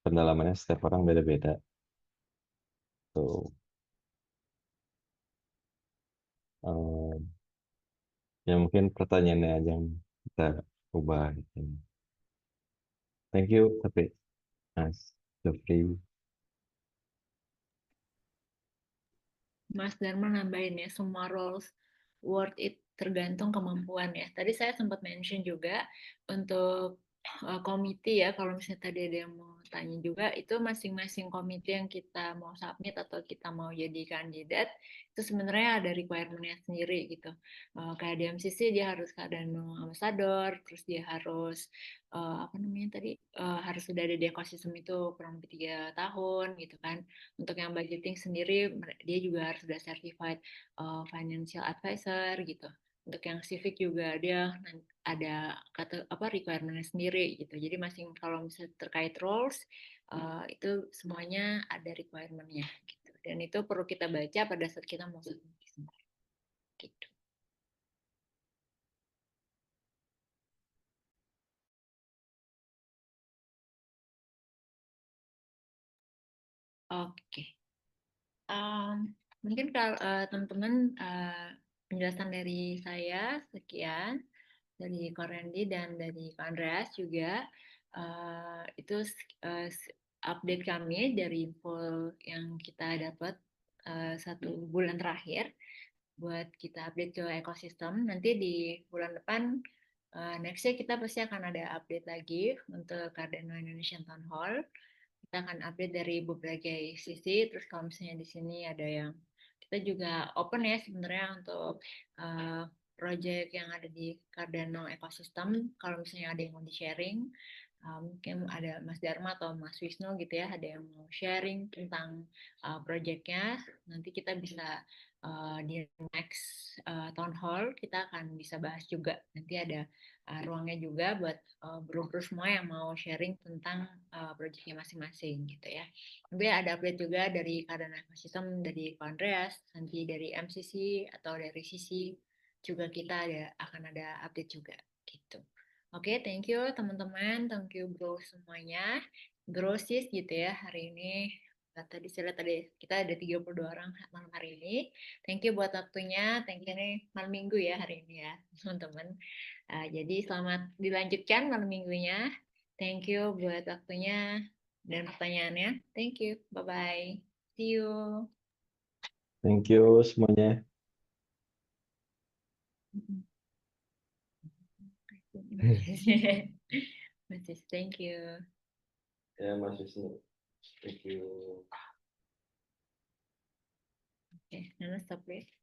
pendalamannya setiap orang beda-beda. Tuh, ya mungkin pertanyaannya aja yang kita ubah. Gitu. Thank you, tapi Mas Jeffrey. Mas Dharma nambahin ya, semua roles worth it tergantung kemampuan ya. Tadi saya sempat mention juga untuk komite ya, kalau misalnya tadi ada yang mau tanya juga, itu masing-masing komite yang kita mau submit atau kita mau jadi kandidat, itu sebenarnya ada requirement-nya sendiri gitu. Kayak di MCC dia harus keadaan ambassador, terus dia harus apa namanya tadi, harus sudah ada di ekosistem itu kurang lebih 3 tahun gitu kan. Untuk yang budgeting sendiri, dia juga harus sudah certified financial advisor gitu. Untuk yang civic juga dia ada kata apa requirement sendiri gitu. Jadi masing kalau misalnya terkait roles itu semuanya ada requirement-nya gitu. Dan itu perlu kita baca pada saat kita mau submit gitu. Oke. Mungkin kalau teman-teman penjelasan dari saya sekian. Dari Korendi dan dari Pak Andreas juga itu update kami dari info yang kita dapat 1 bulan terakhir buat kita update ke ekosistem. Nanti di bulan depan next year kita pasti akan ada update lagi untuk Cardano Indonesian Town Hall. Kita akan update dari berbagai sisi. Terus kalau misalnya di sini ada yang kita juga open ya sebenarnya untuk project yang ada di Cardano Ecosystem. Kalau misalnya ada yang mau di sharing, mungkin ada Mas Dharma atau Mas Wisnu gitu ya, ada yang mau sharing tentang projectnya. Nanti kita bisa di next town hall kita akan bisa bahas juga. Nanti ada ruangnya juga buat bro-bro semua yang mau sharing tentang projectnya masing-masing gitu ya. Nanti ada update juga dari Cardano Ecosystem, dari Pak Andreas, nanti dari MCC atau dari CC juga kita akan ada update juga gitu. Oke, thank you teman-teman, thank you bro semuanya. Bro sis gitu ya hari ini. Tadi saya lihat tadi kita ada 32 orang malam hari ini. Thank you buat waktunya. Thank you nih malam minggu ya hari ini ya teman-teman. Jadi selamat dilanjutkan malam minggunya. Thank you buat waktunya dan pertanyaannya. Thank you. Bye-bye. See you. Thank you semuanya. Thank you. Ya, Mas Wisnu. Thank you. Okay, Nana stop please.